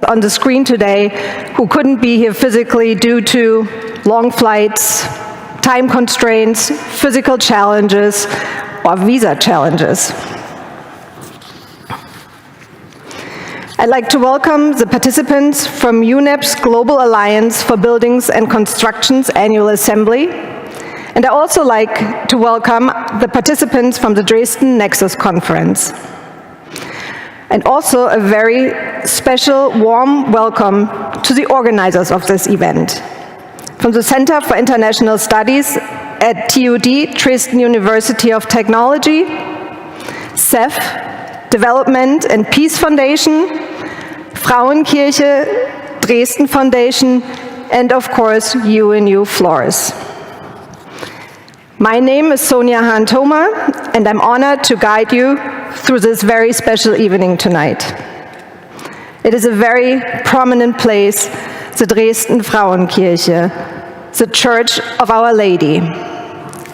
on the screen today who couldn't be here physically due to long flights, time constraints, physical challenges, or visa challenges. I'd like to welcome the participants from UNEP's Global Alliance for Buildings and Construction's annual assembly. And I also like to welcome the participants from the Dresden Nexus conference. And also a very special, warm welcome to the organizers of this event. From the Center for International Studies at TUD, Dresden University of Technology, CEF, Development and Peace Foundation, Frauenkirche, Dresden Foundation, and of course, UNU Flores. My name is Sonja Hahn-Thoma, and I'm honored to guide you through this very special evening tonight. It is a very prominent place, the Dresden Frauenkirche, the Church of Our Lady.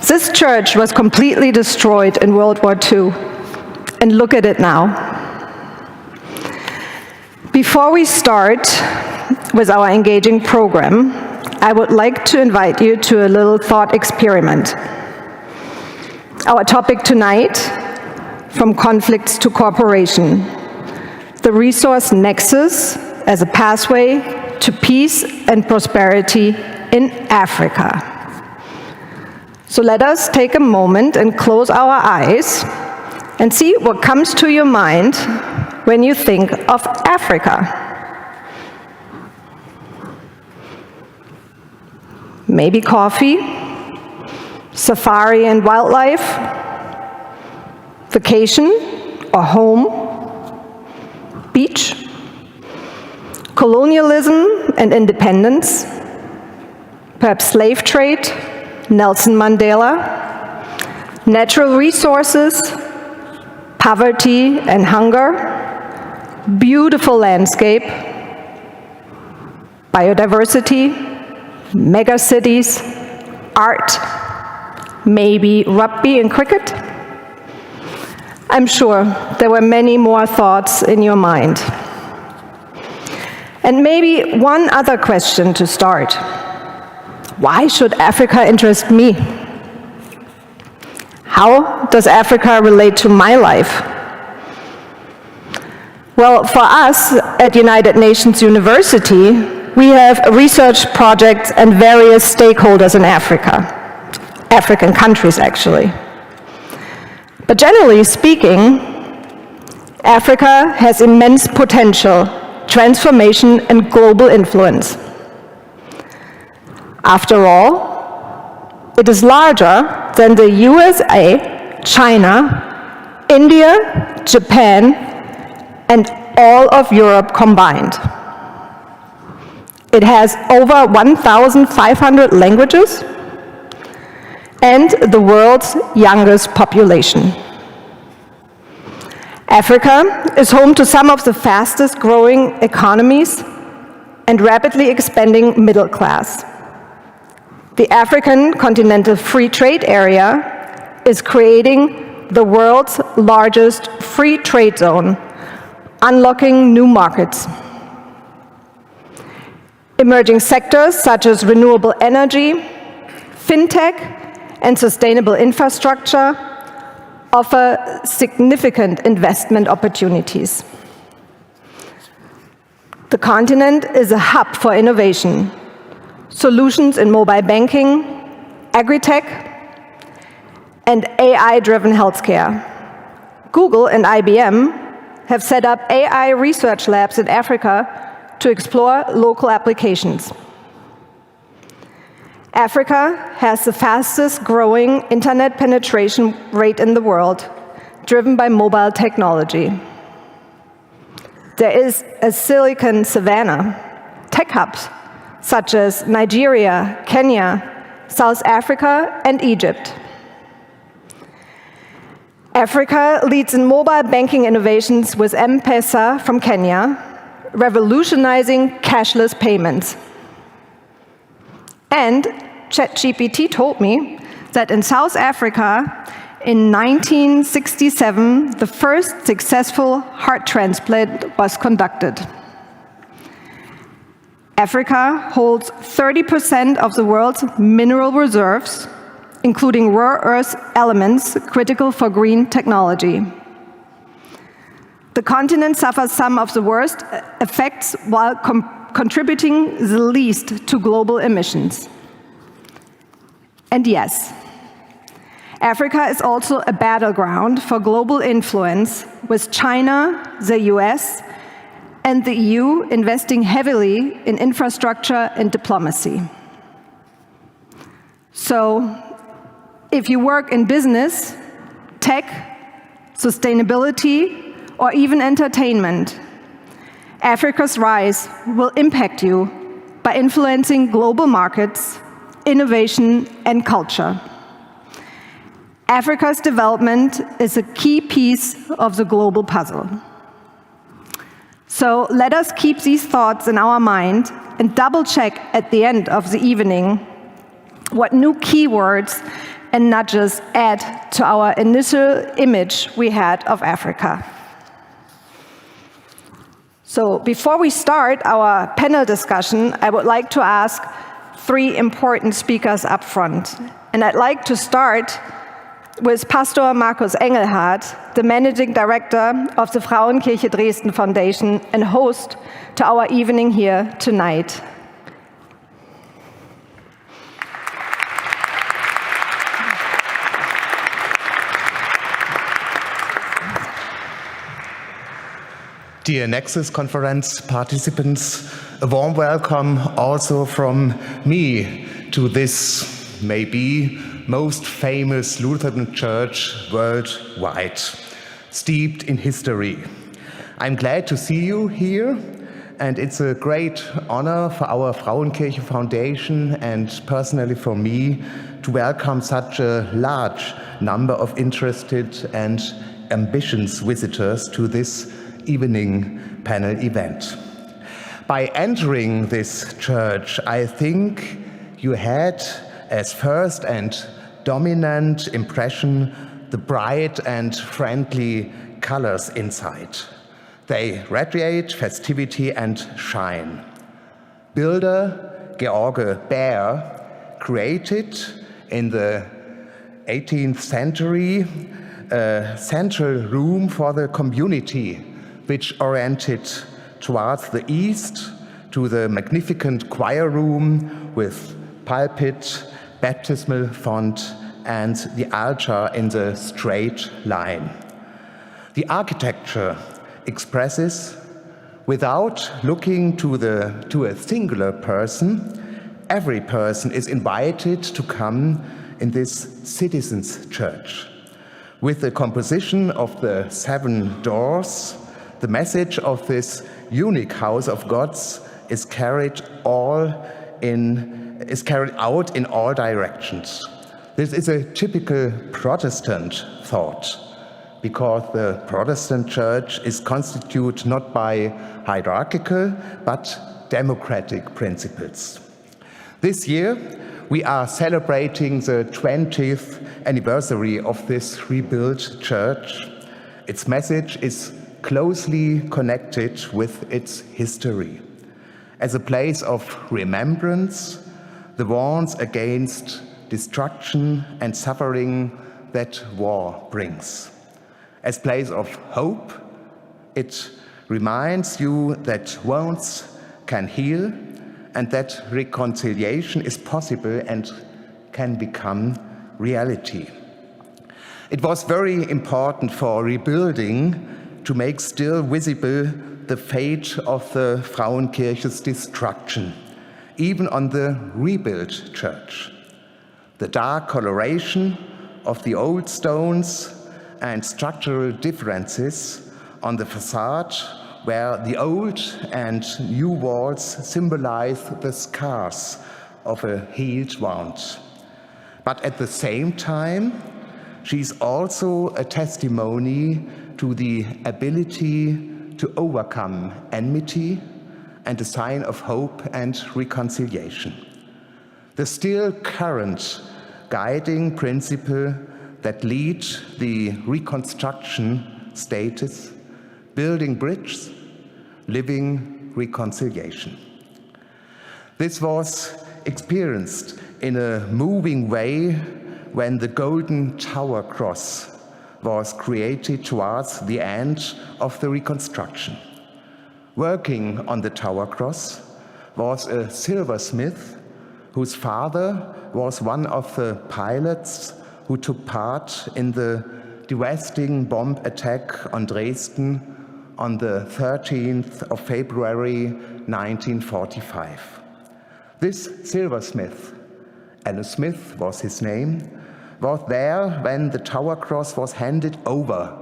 This church was completely destroyed in World War II, and look at it now. Before we start with our engaging program, I would like to invite you to a little thought experiment. Our topic tonight, From Conflicts to Cooperation, the resource Nexus as a pathway to peace and prosperity in Africa. So let us take a moment and close our eyes and see what comes to your mind when you think of Africa. Maybe coffee, safari and wildlife, vacation or home, beach, colonialism and independence, perhaps slave trade, Nelson Mandela, natural resources, poverty and hunger, beautiful landscape, biodiversity, megacities, art, maybe rugby and cricket. I'm sure there were many more thoughts in your mind. And maybe one other question to start. Why should Africa interest me? How does Africa relate to my life? Well, for us at United Nations University, we have research projects and various stakeholders in Africa. African countries, actually. But generally speaking, Africa has immense potential, transformation, and global influence. After all, it is larger than the USA, China, India, Japan, and all of Europe combined. It has over 1,500 languages and the world's youngest population. Africa is home to some of the fastest growing economies and rapidly expanding middle class. The African Continental Free Trade Area is creating the world's largest free trade zone, unlocking new markets. Emerging sectors such as renewable energy, fintech, and sustainable infrastructure offer significant investment opportunities. The continent is a hub for innovation, solutions in mobile banking, agri-tech, and AI-driven healthcare. Google and IBM have set up AI research labs in Africa to explore local applications. Africa has the fastest growing internet penetration rate in the world, driven by mobile technology. There is a silicon savannah, tech hubs such as Nigeria, Kenya, South Africa, and Egypt. Africa leads in mobile banking innovations with M-Pesa from Kenya, revolutionizing cashless payments. And ChatGPT told me that in South Africa, in 1967, the first successful heart transplant was conducted. Africa holds 30% of the world's mineral reserves, including rare earth elements critical for green technology. The continent suffers some of the worst effects while contributing the least to global emissions. And yes, Africa is also a battleground for global influence, with China, the US, and the EU investing heavily in infrastructure and diplomacy. So, if you work in business, tech, sustainability, or even entertainment, Africa's rise will impact you by influencing global markets, innovation, and culture. Africa's development is a key piece of the global puzzle. So let us keep these thoughts in our mind and double-check at the end of the evening what new keywords and nudges add to our initial image we had of Africa. So before we start our panel discussion, I would like to ask 3 important speakers up front. And I'd like to start with Pastor Markus Engelhardt, the Managing Director of the Frauenkirche Dresden Foundation and host to our evening here tonight. Dear Nexus conference participants, a warm welcome also from me to this maybe most famous Lutheran church worldwide, steeped in history. I'm glad to see you here, and it's a great honor for our Frauenkirche Foundation and personally for me to welcome such a large number of interested and ambitious visitors to this evening panel event. By entering this church, I think you had as first and dominant impression the bright and friendly colors inside. They radiate festivity and shine. Builder George Baer created in the 18th century a central room for the community, which oriented towards the east to the magnificent choir room with pulpit, baptismal font, and the altar in the straight line. The architecture expresses, without looking to a singular person, every person is invited to come in this citizens' church. With the composition of the 7 doors, the message of this unique house of God's is carried out in all directions. This is a typical Protestant thought, because the Protestant church is constituted not by hierarchical but democratic principles. This year, we are celebrating the 20th anniversary of this rebuilt church. Its message is closely connected with its history. As a place of remembrance, the warns against destruction and suffering that war brings. As place of hope, it reminds you that wounds can heal and that reconciliation is possible and can become reality. It was very important for rebuilding to make still visible the fate of the Frauenkirche's destruction, even on the rebuilt church. The dark coloration of the old stones and structural differences on the facade, where the old and new walls symbolize the scars of a healed wound. But at the same time, she's also a testimony to the ability to overcome enmity and a sign of hope and reconciliation. The still current guiding principle that leads the reconstruction status, building bridges, living reconciliation. This was experienced in a moving way when the Golden Tower Cross was created towards the end of the reconstruction. Working on the Tower Cross was a silversmith whose father was one of the pilots who took part in the devastating bomb attack on Dresden on the 13th of February 1945. This silversmith, Alan Smith was his name, was there when the Tower Cross was handed over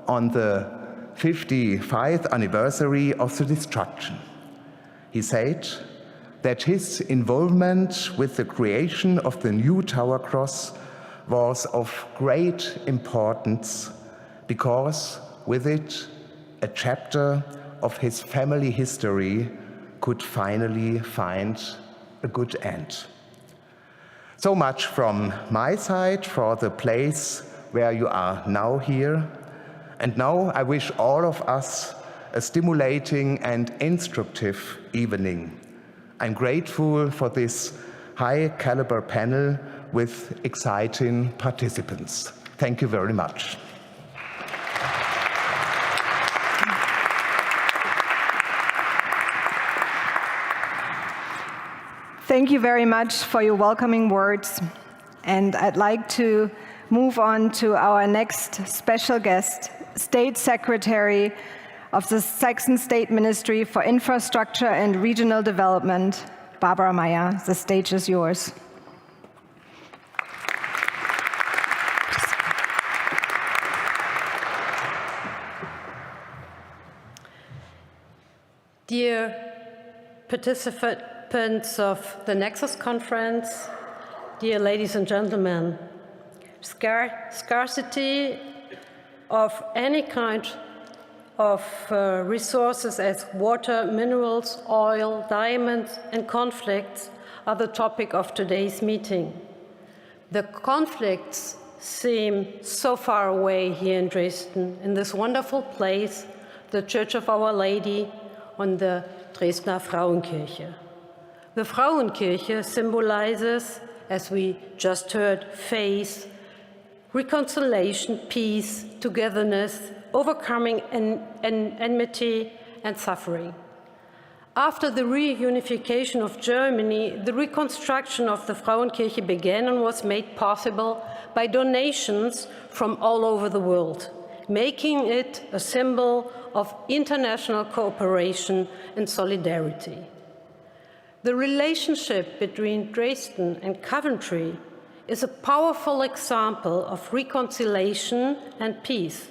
on the 55th anniversary of the destruction. He said that his involvement with the creation of the new Tower Cross was of great importance because with it a chapter of his family history could finally find a good end. So much from my side for the place where you are now here. And now I wish all of us a stimulating and instructive evening. I'm grateful for this high caliber panel with exciting participants. Thank you very much. Thank you very much for your welcoming words. And I'd like to move on to our next special guest, State Secretary of the Saxon State Ministry for Infrastructure and Regional Development, Barbara Meyer. The stage is yours. Dear participants of the Nexus conference, dear ladies and gentlemen, scarcity of any kind of resources as water, minerals, oil, diamonds, and conflicts are the topic of today's meeting. The conflicts seem so far away here in Dresden, in this wonderful place, the Church of Our Lady on the Dresdner Frauenkirche. The Frauenkirche symbolizes, as we just heard, faith, reconciliation, peace, togetherness, overcoming enmity and suffering. After the reunification of Germany, the reconstruction of the Frauenkirche began and was made possible by donations from all over the world, making it a symbol of international cooperation and solidarity. The relationship between Dresden and Coventry is a powerful example of reconciliation and peace.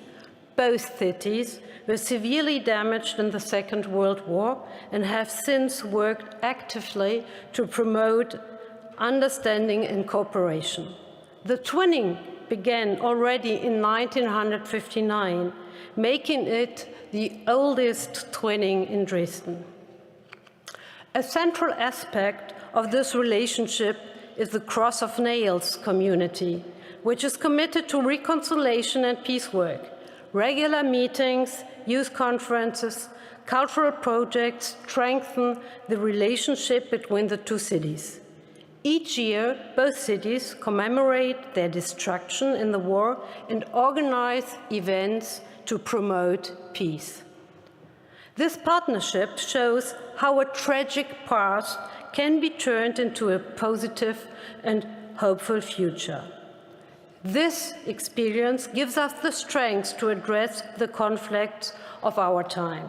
Both cities were severely damaged in the Second World War and have since worked actively to promote understanding and cooperation. The twinning began already in 1959, making it the oldest twinning in Dresden. A central aspect of this relationship is the Cross of Nails community, which is committed to reconciliation and peace work. Regular meetings, youth conferences, cultural projects strengthen the relationship between the two cities. Each year, both cities commemorate their destruction in the war and organize events to promote peace. This partnership shows how a tragic past can be turned into a positive and hopeful future. This experience gives us the strength to address the conflicts of our time.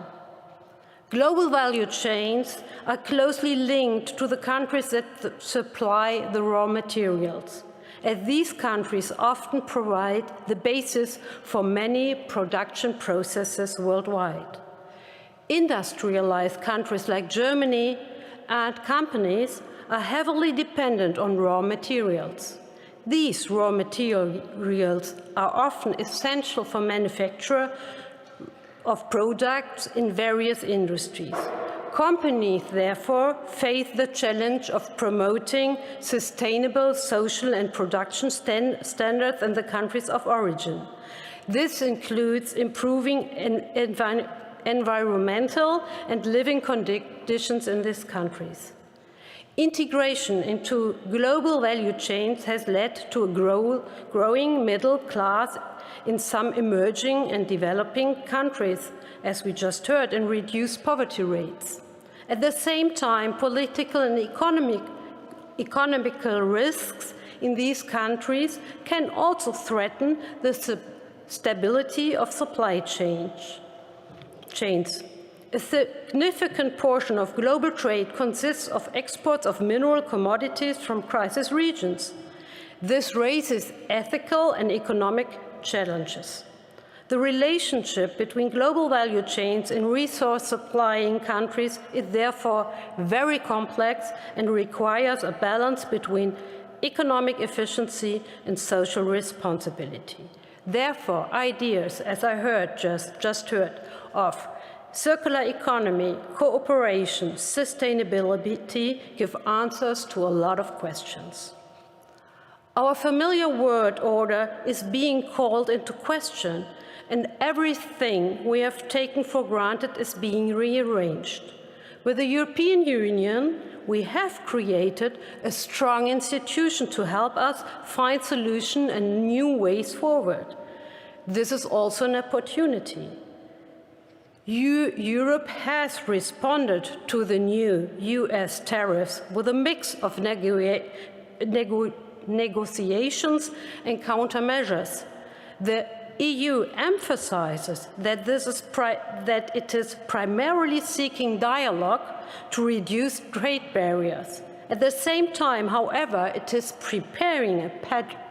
Global value chains are closely linked to the countries that supply the raw materials, as these countries often provide the basis for many production processes worldwide. Industrialized countries like Germany and companies are heavily dependent on raw materials. These raw materials are often essential for manufacture of products in various industries. Companies, therefore, face the challenge of promoting sustainable social and production standards in the countries of origin. This includes improving environmental and living conditions in these countries. Integration into global value chains has led to a growing middle class in some emerging and developing countries, as we just heard, and reduced poverty rates. At the same time, political and economical risks in these countries can also threaten the stability of supply chains. A significant portion of global trade consists of exports of mineral commodities from crisis regions. This raises ethical and economic challenges. The relationship between global value chains and resource-supplying countries is therefore very complex and requires a balance between economic efficiency and social responsibility. Therefore, ideas, as I just heard, of circular economy, cooperation, sustainability give answers to a lot of questions. Our familiar world order is being called into question, and everything we have taken for granted is being rearranged. With the European Union, we have created a strong institution to help us find solutions and new ways forward. This is also an opportunity. Europe has responded to the new US tariffs with a mix of negotiations and countermeasures. The EU emphasizes that it is primarily seeking dialogue to reduce trade barriers. At the same time, however, it is preparing a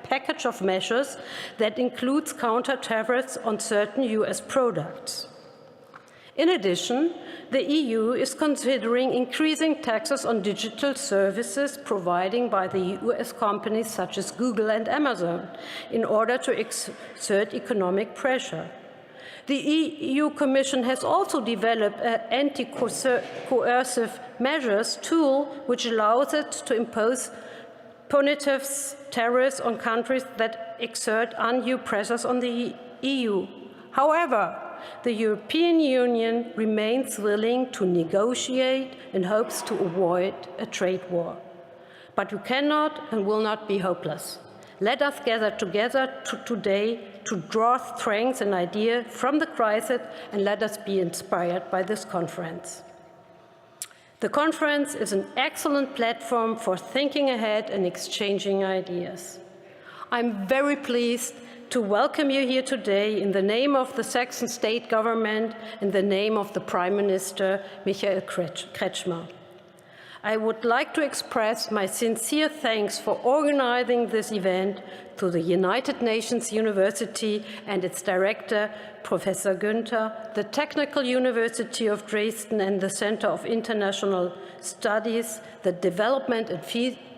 package of measures that includes counter-tariffs on certain US products. In addition, the EU is considering increasing taxes on digital services provided by the US companies such as Google and Amazon in order to exert economic pressure. The EU Commission has also developed an anti-coercive measures tool which allows it to impose punitive tariffs on countries that exert undue pressures on the EU. However, the European Union remains willing to negotiate and hopes to avoid a trade war. But we cannot and will not be hopeless. Let us gather together today to draw strength and ideas from the crisis, and let us be inspired by this conference. The conference is an excellent platform for thinking ahead and exchanging ideas. I'm very pleased to welcome you here today in the name of the Saxon state government, in the name of the Prime Minister, Michael Kretschmer. I would like to express my sincere thanks for organizing this event to the United Nations University and its director, Professor Günther, the Technical University of Dresden and the Center of International Studies, the Development and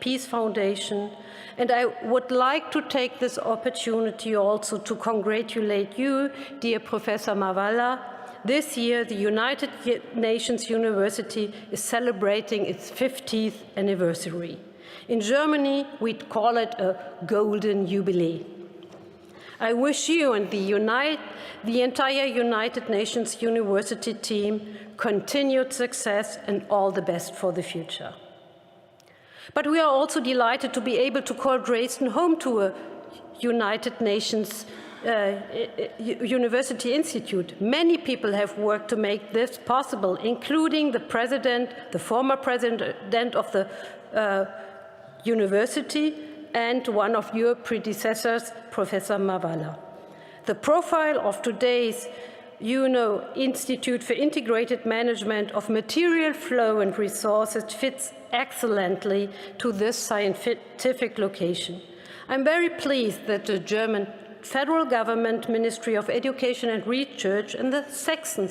Peace Foundation. And I would like to take this opportunity also to congratulate you, dear Professor Mawala. This year, the United Nations University is celebrating its 50th anniversary. In Germany, we'd call it a golden jubilee. I wish you and the entire United Nations University team continued success and all the best for the future. But we are also delighted to be able to call Dresden home to a United Nations University Institute. Many people have worked to make this possible, including the president, the former president of the university, and one of your predecessors, Professor Mawala. The profile of today's Institute for Integrated Management of Material Flow and Resources fits excellently to this scientific location. I'm very pleased that the German federal government Ministry of Education and Research and the Saxon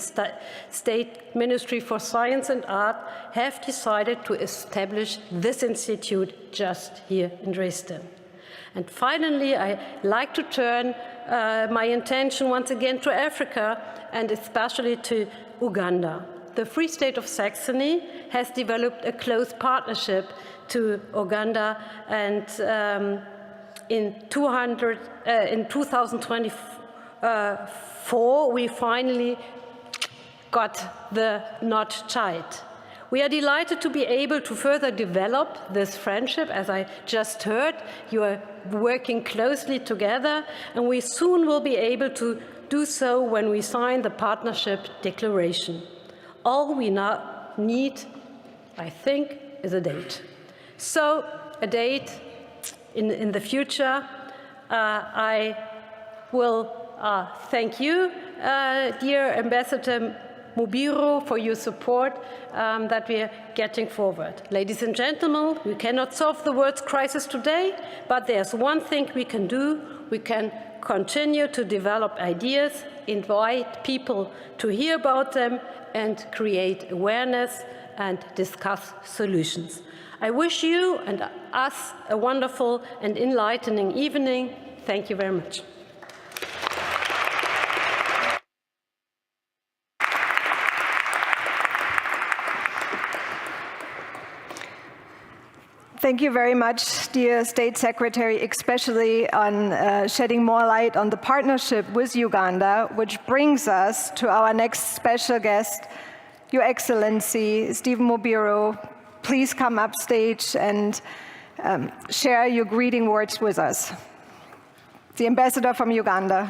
State Ministry for Science and Art have decided to establish this institute just here in Dresden. And finally, I'd like to turn my attention once again to Africa and especially to Uganda. The Free State of Saxony has developed a close partnership to Uganda, and in 2024, we finally got the knot tied. We are delighted to be able to further develop this friendship. As I just heard, you are working closely together, and we soon will be able to do so when we sign the partnership declaration. All we now need, I think, is a date. So, a date in the future. I will thank you, dear Ambassador Mubiro, for your support that we are getting forward. Ladies and gentlemen, we cannot solve the world's crisis today, but there's one thing we can do. We can continue to develop ideas, invite people to hear about them, and create awareness and discuss solutions. I wish you and us a wonderful and enlightening evening. Thank you very much. Thank you very much, dear State Secretary, especially on shedding more light on the partnership with Uganda, which brings us to our next special guest, Your Excellency, Stephen Mubiro. Please come upstage and share your greeting words with us. The Ambassador from Uganda.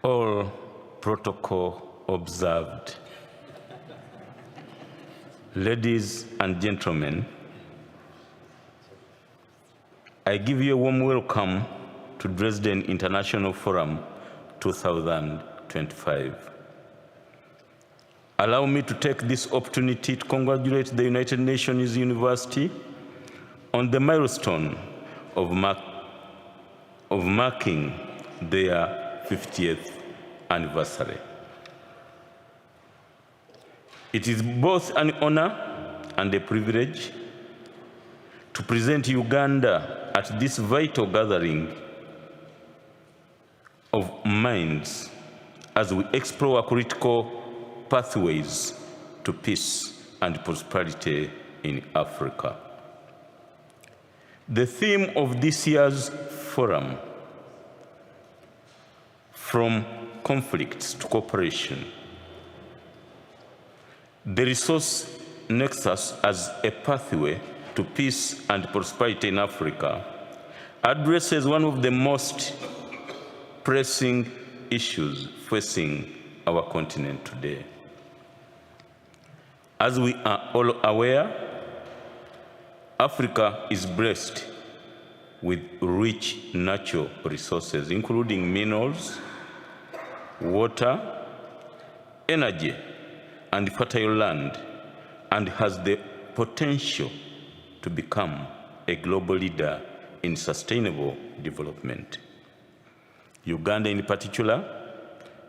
All protocol observed. Ladies and gentlemen, I give you a warm welcome to Dresden International Forum 2025. Allow me to take this opportunity to congratulate the United Nations University on the milestone of marking their 50th anniversary. It is both an honor and a privilege to present Uganda at this vital gathering of minds as we explore critical pathways to peace and prosperity in Africa. The theme of this year's forum, From Conflicts to Cooperation, the resource Nexus as a pathway to peace and prosperity in Africa, addresses one of the most pressing issues facing our continent today. As we are all aware, Africa is blessed with rich natural resources, including minerals, water, energy, and fertile land, and has the potential to become a global leader in sustainable development. Uganda in particular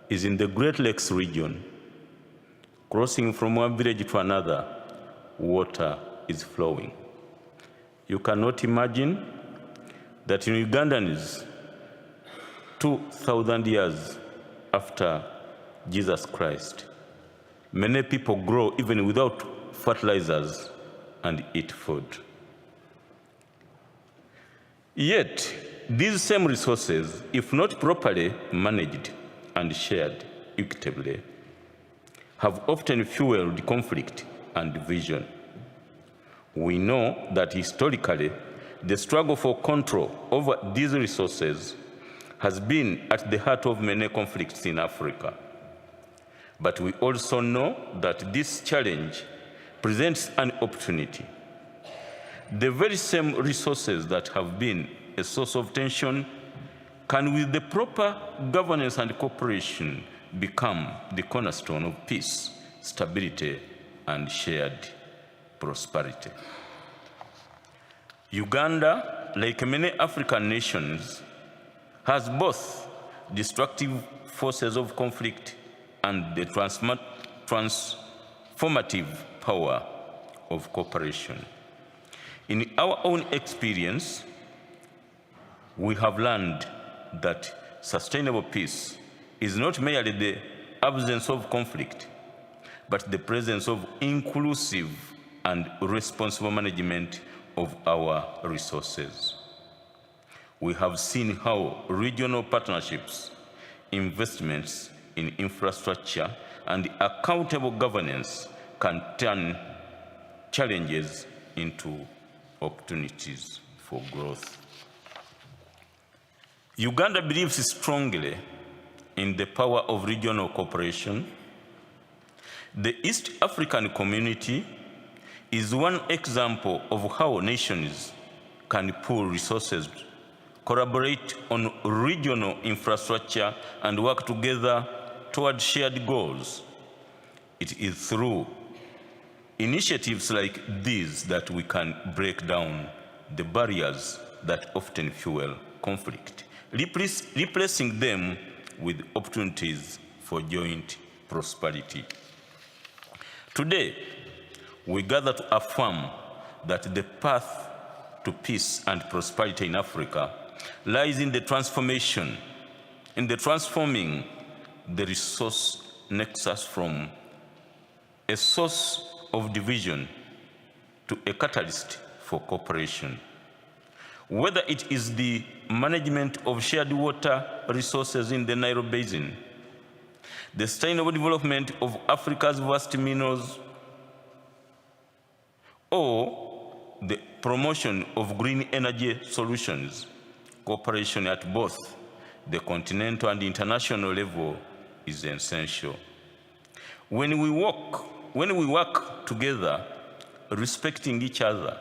is in the Great Lakes region. Crossing from one village to another, water is flowing. You cannot imagine that in Ugandans, 2,000 years after Jesus Christ, many people grow even without fertilizers and eat food. Yet, these same resources, if not properly managed and shared equitably, have often fueled conflict and division. We know that historically, the struggle for control over these resources has been at the heart of many conflicts in Africa. But we also know that this challenge presents an opportunity. The very same resources that have been a source of tension can, with the proper governance and cooperation, become the cornerstone of peace, stability, and shared prosperity. Uganda, like many African nations, has both destructive forces of conflict and the transformative power of cooperation. In our own experience, we have learned that sustainable peace is not merely the absence of conflict, but the presence of inclusive and responsible management of our resources. We have seen how regional partnerships, investments in infrastructure, and accountable governance can turn challenges into opportunities for growth. Uganda believes strongly in the power of regional cooperation. The East African community is one example of how nations can pool resources, collaborate on regional infrastructure, and work together toward shared goals. It is through initiatives like these that we can break down the barriers that often fuel conflict, replacing them with opportunities for joint prosperity. Today, we gather to affirm that the path to peace and prosperity in Africa lies in the transforming the resource nexus from a source of division to a catalyst for cooperation. Whether it is the management of shared water resources in the Nile Basin, the sustainable development of Africa's vast minerals, or the promotion of green energy solutions, cooperation at both the continental and international level is essential. When we work together, respecting each other,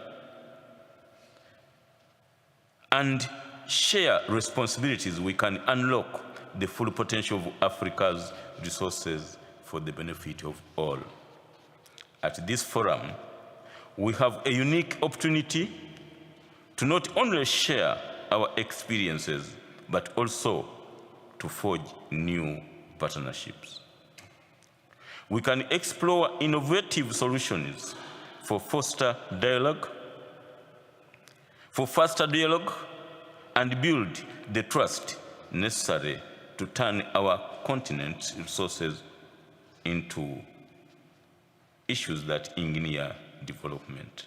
and share responsibilities, we can unlock the full potential of Africa's resources for the benefit of all. At this forum, we have a unique opportunity to not only share our experiences, but also to forge new partnerships. We can explore innovative solutions for faster dialogue, and build the trust necessary to turn our continent's resources into issues that engineer development.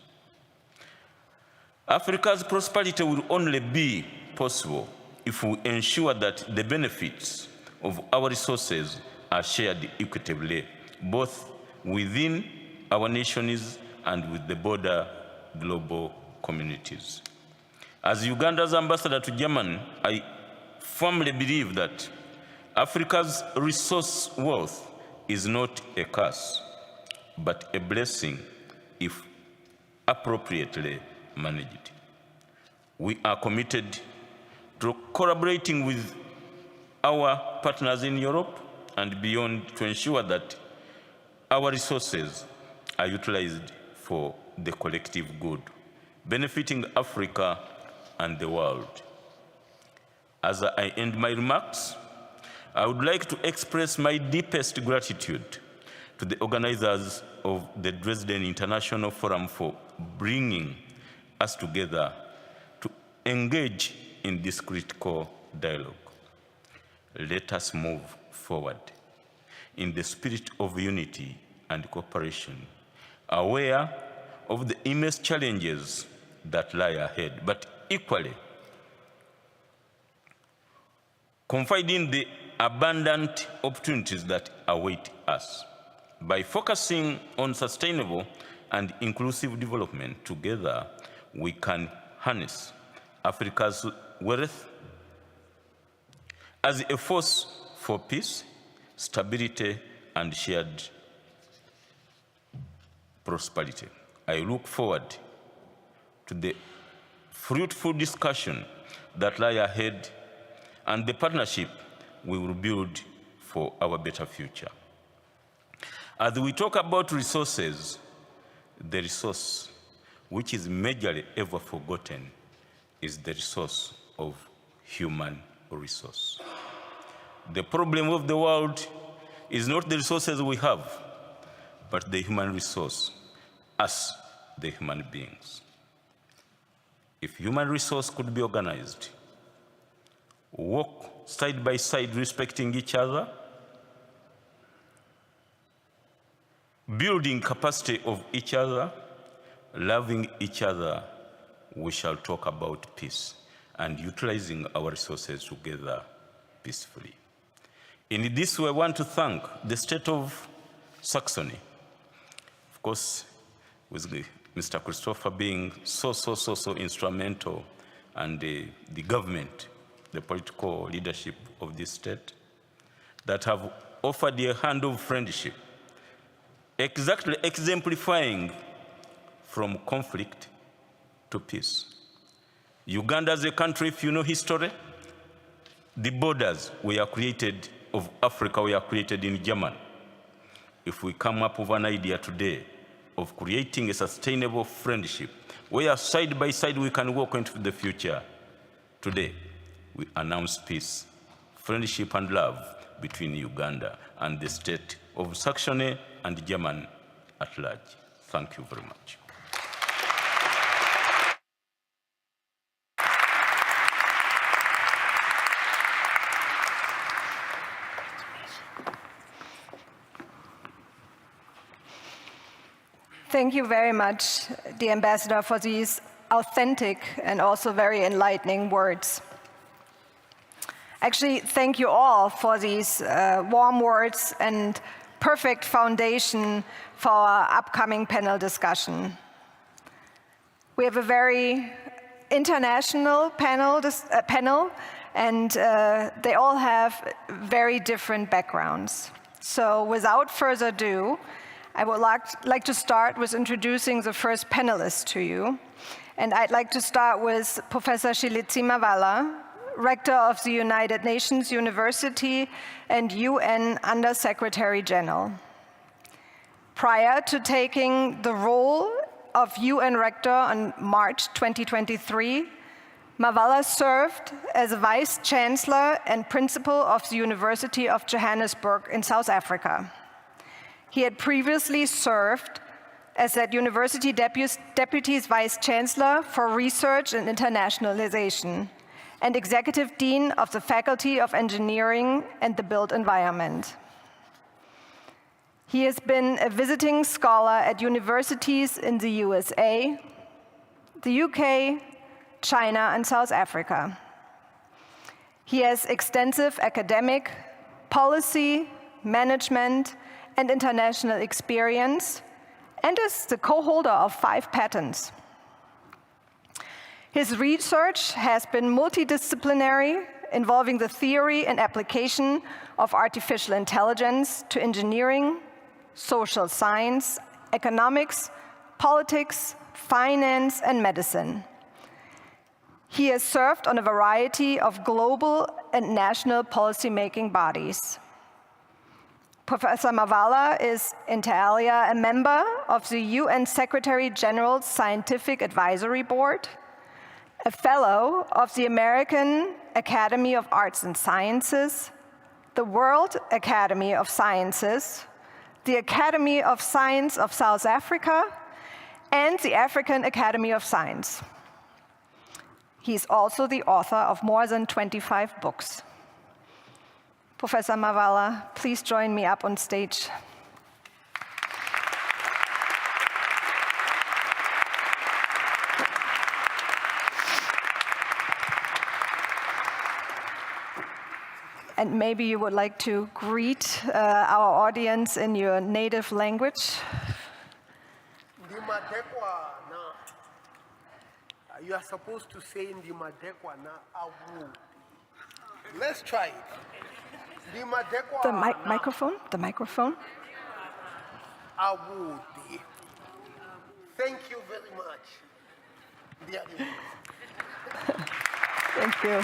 Africa's prosperity will only be possible if we ensure that the benefits of our resources are shared equitably, both within our nations and with the broader global communities. As Uganda's ambassador to Germany, I firmly believe that Africa's resource wealth is not a curse, but a blessing if appropriately managed. We are committed to collaborating with our partners in Europe and beyond to ensure that our resources are utilized for the collective good, benefiting Africa and the world. As I end my remarks, I would like to express my deepest gratitude to the organizers of the Dresden International Forum for bringing us together to engage in this critical dialogue. Let us move forward in the spirit of unity and cooperation, aware of the immense challenges that lie ahead, but equally confiding the abundant opportunities that await us. By focusing on sustainable and inclusive development together, we can harness Africa's wealth as a force for peace, stability, and shared prosperity. I look forward to the fruitful discussion that lie ahead and the partnership we will build for our better future. As we talk about resources, the resource which is majorly ever forgotten is the resource of human resource. The problem of the world is not the resources we have, but the human resource, us, the human beings. If human resource could be organized, work side by side respecting each other, building capacity of each other, loving each other, we shall talk about peace and utilizing our resources together peacefully. In this way, I want to thank the state of Saxony, of course, with Mr. Christopher being so instrumental, and the government, the political leadership of this state, that have offered a hand of friendship, exactly exemplifying from conflict to peace. Uganda as a country, if you know history, the borders were created of Africa were created in Germany. If we come up with an idea today of creating a sustainable friendship, where side by side we can walk into the future, today we announce peace, friendship and love between Uganda and the state of Saxony and Germany at large. Thank you very much. Thank you very much, dear Ambassador, for these authentic and also very enlightening words. Actually, thank you all for these warm words and perfect foundation for our upcoming panel discussion. We have a very international panel, and they all have very different backgrounds. So without further ado, I would like to start with introducing the first panelist to you. And I'd like to start with Professor Shilitsi Mavala, Rector of the United Nations University and UN Under-Secretary General. Prior to taking the role of UN Rector on March 2023, Mavala served as Vice Chancellor and Principal of the University of Johannesburg in South Africa. He had previously served as that university deputy's Vice Chancellor for Research and Internationalization and Executive Dean of the Faculty of Engineering and the Built Environment. He has been a visiting scholar at universities in the USA, the UK, China, and South Africa. He has extensive academic, policy, management, and international experience, and is the co-holder of 5 patents. His research has been multidisciplinary, involving the theory and application of artificial intelligence to engineering, social science, economics, politics, finance, and medicine. He has served on a variety of global and national policymaking bodies. Professor Mavala is, inter alia, a member of the UN Secretary General's Scientific Advisory Board, a fellow of the American Academy of Arts and Sciences, the World Academy of Sciences, the Academy of Science of South Africa, and the African Academy of Science. He's also the author of more than 25 books. Professor Mavala, please join me up on stage. And maybe you would like to greet our audience in your native language. You are supposed to say in the Madekwana, Awu. Let's try it. The microphone, the microphone. Awu. Thank you very much. Thank you.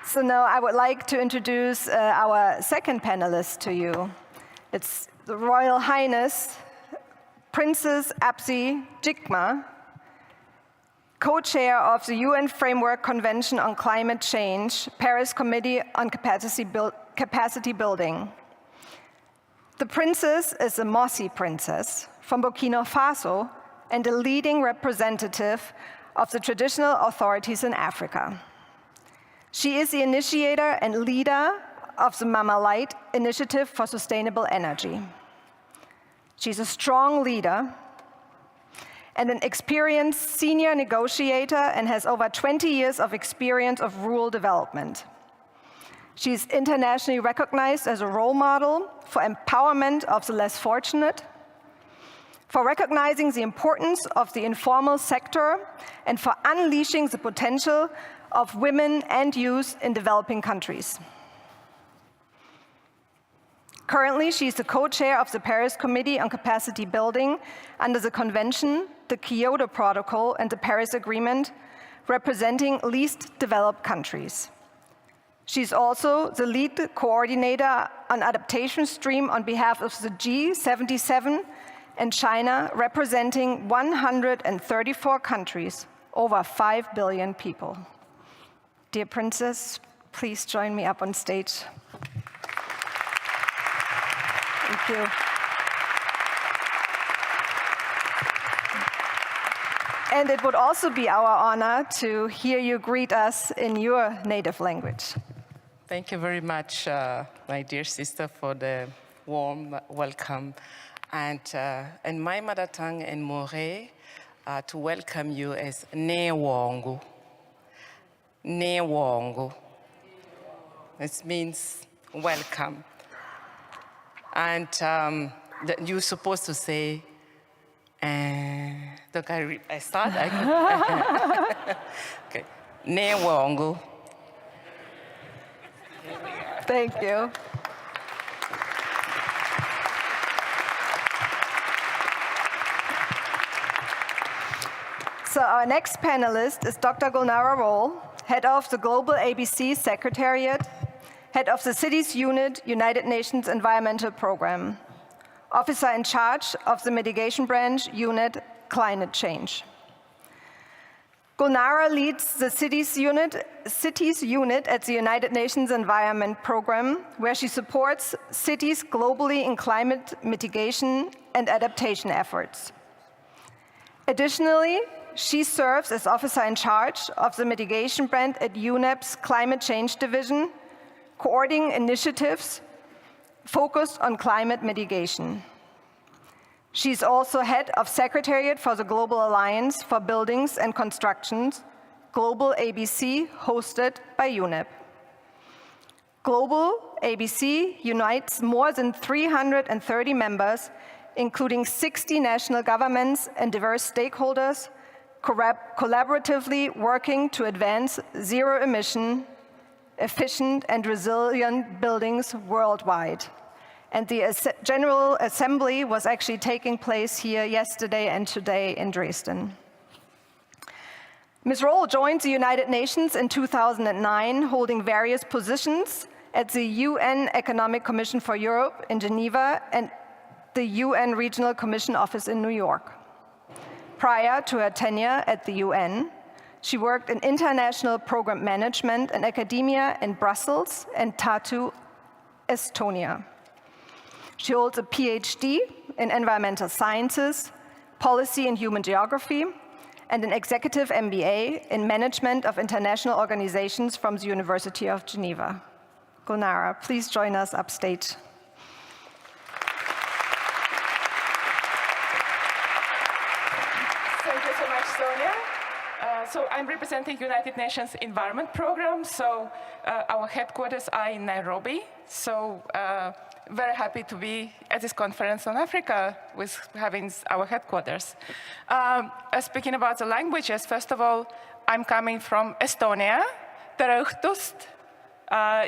So now I would like to introduce our second panelist to you. It's the Royal Highness Princess Apsi Jigma, co-chair of the UN Framework Convention on Climate Change, Paris Committee on Capacity Building. The princess is a Mossi princess from Burkina Faso and a leading representative of the traditional authorities in Africa. She is the initiator and leader of the Mama Light Initiative for Sustainable Energy. She's a strong leader and an experienced senior negotiator and has over 20 years of experience of rural development. She's internationally recognized as a role model for empowerment of the less fortunate, for recognizing the importance of the informal sector, and for unleashing the potential of women and youth in developing countries. Currently, she is the co-chair of the Paris Committee on Capacity Building under the Convention, the Kyoto Protocol, and the Paris Agreement, representing least developed countries. She's also the lead coordinator on adaptation stream on behalf of the G77 and China, representing 134 countries, over 5 billion people. Dear Princess, please join me up on stage. Thank you. And it would also be our honor to hear you greet us in your native language. Thank you very much, my dear sister, for the warm welcome. And in my mother tongue, in Moray, to welcome you as Ne Wongu. Ne Wongu. It means welcome. And you're supposed to say, look, I start. Okay. Ne Wongu. Thank you. So our next panelist is Dr. Gulnara Roll, head of the Global ABC Secretariat, head of the Cities Unit, United Nations Environmental Program, officer in charge of the Mitigation Branch Unit, Climate Change. Gulnara leads the Cities Unit at the United Nations Environment Program, where she supports cities globally in climate mitigation and adaptation efforts. Additionally, she serves as officer in charge of the Mitigation Branch at UNEP's Climate Change Division, coordinating initiatives focused on climate mitigation. She's also head of Secretariat for the Global Alliance for Buildings and Constructions, Global ABC, hosted by UNEP. Global ABC unites more than 330 members, including 60 national governments and diverse stakeholders, collaboratively working to advance zero-emission, efficient and resilient buildings worldwide. And the General Assembly was actually taking place here yesterday and today in Dresden. Ms. Roll joined the United Nations in 2009, holding various positions at the UN Economic Commission for Europe in Geneva and the UN Regional Commission Office in New York. Prior to her tenure at the UN, she worked in international program management and academia in Brussels and Tartu, Estonia. She holds a PhD in environmental sciences, policy and human geography, and an executive MBA in management of international organizations from the University of Geneva. Gulnara, please join us upstage. Thank you so much, Sonia. So I'm representing United Nations Environment Program. So our headquarters are in Nairobi. So very happy to be at this conference on Africa with having our headquarters. Speaking about the languages, first of all, I'm coming from Estonia. Tere õhtust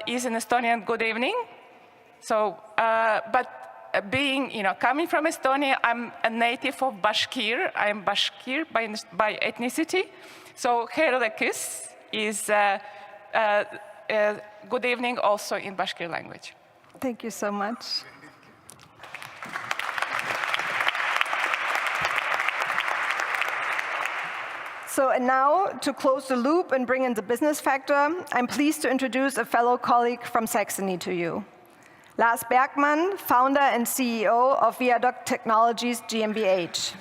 is in Estonian good evening. So, but being, coming from Estonia, I'm a native of Bashkir. I'm Bashkir by ethnicity. So, Herlekis is good evening also in Bashkir language. Thank you so much. So, and now, to close the loop and bring in the business factor, I'm pleased to introduce a fellow colleague from Saxony to you. Lars Bergmann, founder and CEO of Viaduct Technologies GmbH.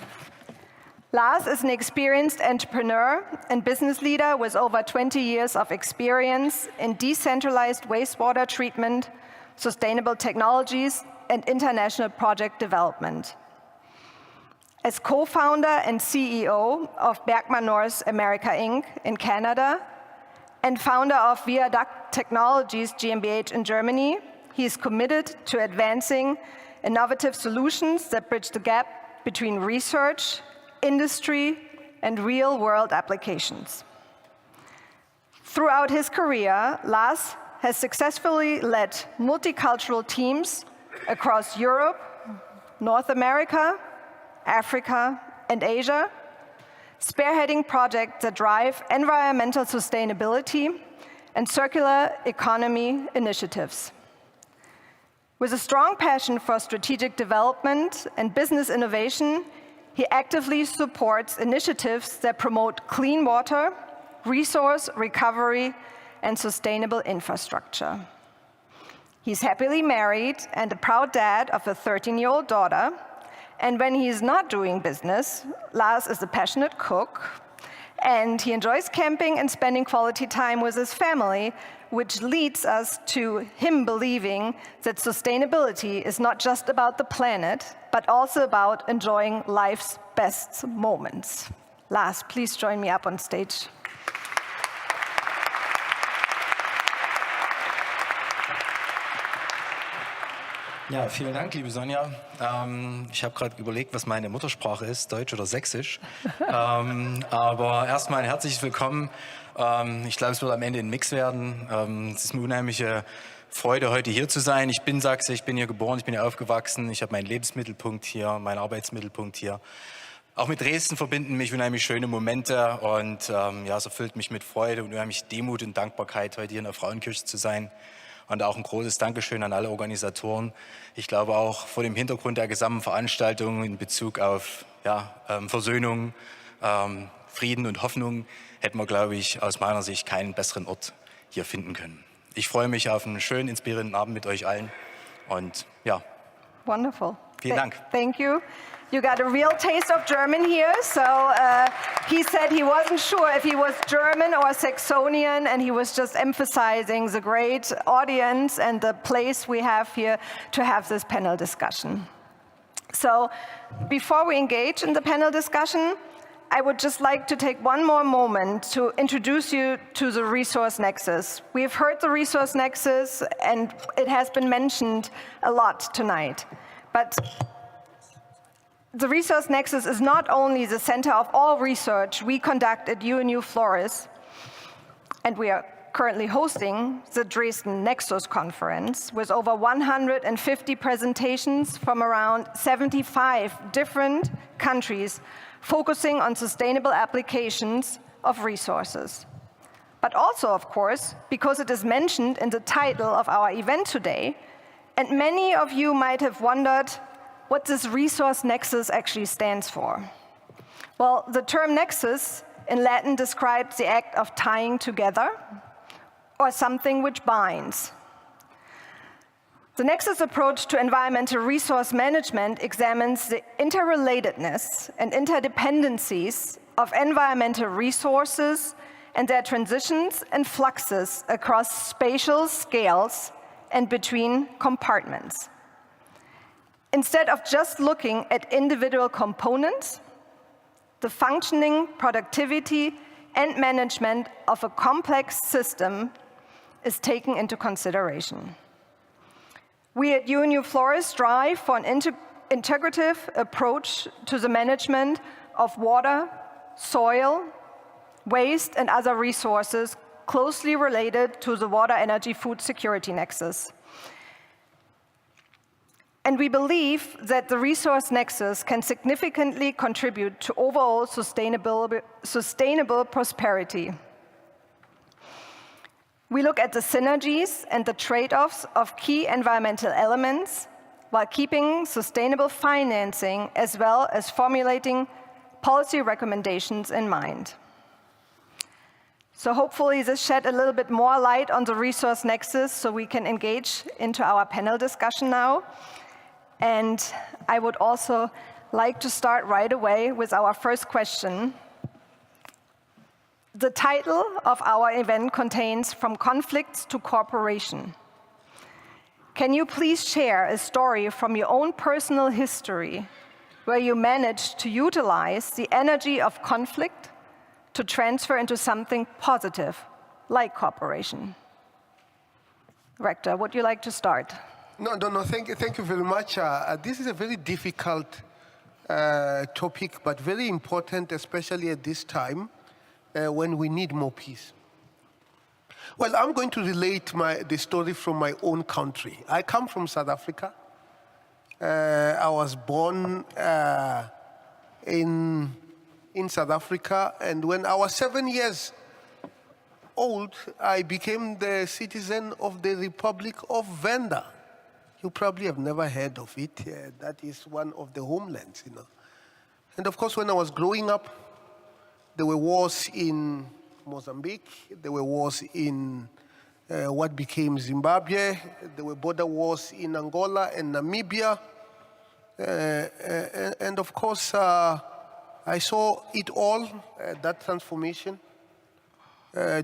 Lars is an experienced entrepreneur and business leader with over 20 years of experience in decentralized wastewater treatment, sustainable technologies, and international project development. As co-founder and CEO of Bergman North America Inc. in Canada and founder of Viaduct Technologies GmbH in Germany, he is committed to advancing innovative solutions that bridge the gap between research, industry, and real-world applications. Throughout his career, Lars has successfully led multicultural teams across Europe, North America, Africa, and Asia, spearheading projects that drive environmental sustainability and circular economy initiatives. With a strong passion for strategic development and business innovation, he actively supports initiatives that promote clean water, resource recovery, and sustainable infrastructure. He's happily married and a proud dad of a 13-year-old daughter. And when he's not doing business, Lars is a passionate cook, and he enjoys camping and spending quality time with his family, which leads us to him believing that sustainability is not just about the planet, but also about enjoying life's best moments. Lars, please join me up on stage. Ja, vielen Dank, liebe Sonja. Ich habe gerade überlegt, was meine Muttersprache ist, Deutsch oder Sächsisch. Aber erstmal ein herzliches Willkommen. Ich glaube, es wird am Ende ein Mix werden. Es ist eine unheimliche Freude, heute hier zu sein. Ich bin Sachse, ich bin hier geboren, ich bin hier aufgewachsen. Ich habe meinen Lebensmittelpunkt hier, meinen Arbeitsmittelpunkt hier. Auch mit Dresden verbinden mich unheimlich schöne Momente. Und ja, es erfüllt mich mit Freude und unheimlich Demut und Dankbarkeit, heute hier in der Frauenkirche zu sein. Und auch ein großes Dankeschön an alle Organisatoren. Ich glaube auch vor dem Hintergrund der gesamten Veranstaltung in Bezug auf Versöhnung, Frieden und Hoffnung hätten wir, glaube ich, aus meiner Sicht keinen besseren Ort hier finden können. Ich freue mich auf einen schönen, inspirierenden Abend mit euch allen. Und ja. Wonderful. Vielen Dank. Thank you. You got a real taste of German here. So he said he wasn't sure if he was German or Saxonian, and he was just emphasizing the great audience and the place we have here to have this panel discussion. So before we engage in the panel discussion, I would just like to take one more moment to introduce you to the Resource Nexus. We've heard the Resource Nexus, and it has been mentioned a lot tonight. But the Resource Nexus is not only the center of all research we conduct at UNU Flores, and we are currently hosting the Dresden Nexus conference with over 150 presentations from around 75 different countries focusing on sustainable applications of resources. But also, of course, because it is mentioned in the title of our event today, and many of you might have wondered what this Resource Nexus actually stands for. Well, the term nexus in Latin describes the act of tying together or something which binds. The Nexus approach to environmental resource management examines the interrelatedness and interdependencies of environmental resources and their transitions and fluxes across spatial scales and between compartments. Instead of just looking at individual components, the functioning, productivity, and management of a complex system is taken into consideration. We at UNU Flores strive for an integrative approach to the management of water, soil, waste, and other resources closely related to the water, energy, food security nexus. And we believe that the Resource Nexus can significantly contribute to overall sustainable prosperity. We look at the synergies and the trade-offs of key environmental elements while keeping sustainable financing as well as formulating policy recommendations in mind. So hopefully this shed a little bit more light on the Resource Nexus so we can engage into our panel discussion now. And I would also like to start right away with our first question. The title of our event contains From Conflicts to Cooperation. Can you please share a story from your own personal history where you managed to utilize the energy of conflict to transfer into something positive, like cooperation? Rector, would you like to start? No, thank you very much. This is a very difficult topic, but very important, especially at this time when we need more peace. Well, I'm going to relate the story from my own country. I come from South Africa. I was born in South Africa, and when I was 7 years old, I became the citizen of the Republic of Venda. You probably have never heard of it. That is one of the homelands, you know. And of course, when I was growing up, there were wars in Mozambique. There were wars in what became Zimbabwe. There were border wars in Angola and Namibia. And of course, I saw it all, that transformation,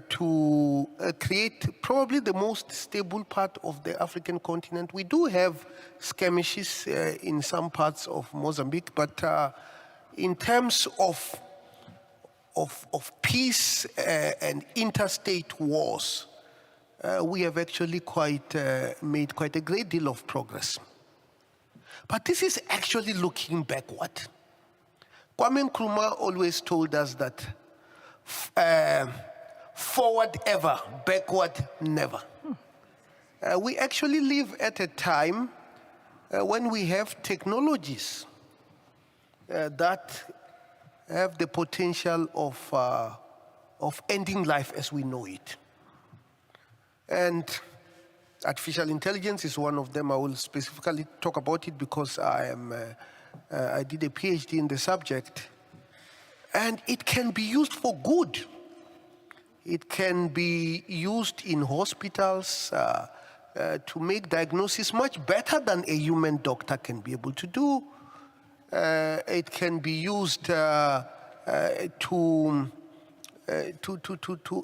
to create probably the most stable part of the African continent. We do have skirmishes in some parts of Mozambique, but in terms of peace and interstate wars, we have actually made quite a great deal of progress. But this is actually looking backward. Kwame Nkrumah always told us that forward ever, backward never. We actually live at a time when we have technologies that have the potential of ending life as we know it. And artificial intelligence is one of them. I will specifically talk about it because I did a PhD in the subject. And it can be used for good. It can be used in hospitals to make diagnosis much better than a human doctor can be able to do. It can be used to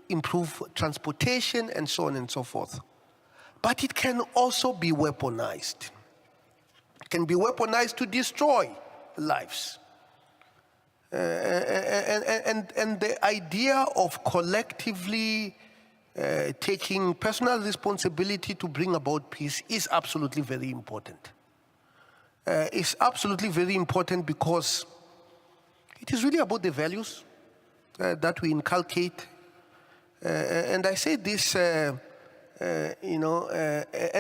improve transportation and so on and so forth. But it can also be weaponized. It can be weaponized to destroy lives. And the idea of collectively taking personal responsibility to bring about peace is absolutely very important. It's absolutely very important because it is really about the values that we inculcate. And I say this, at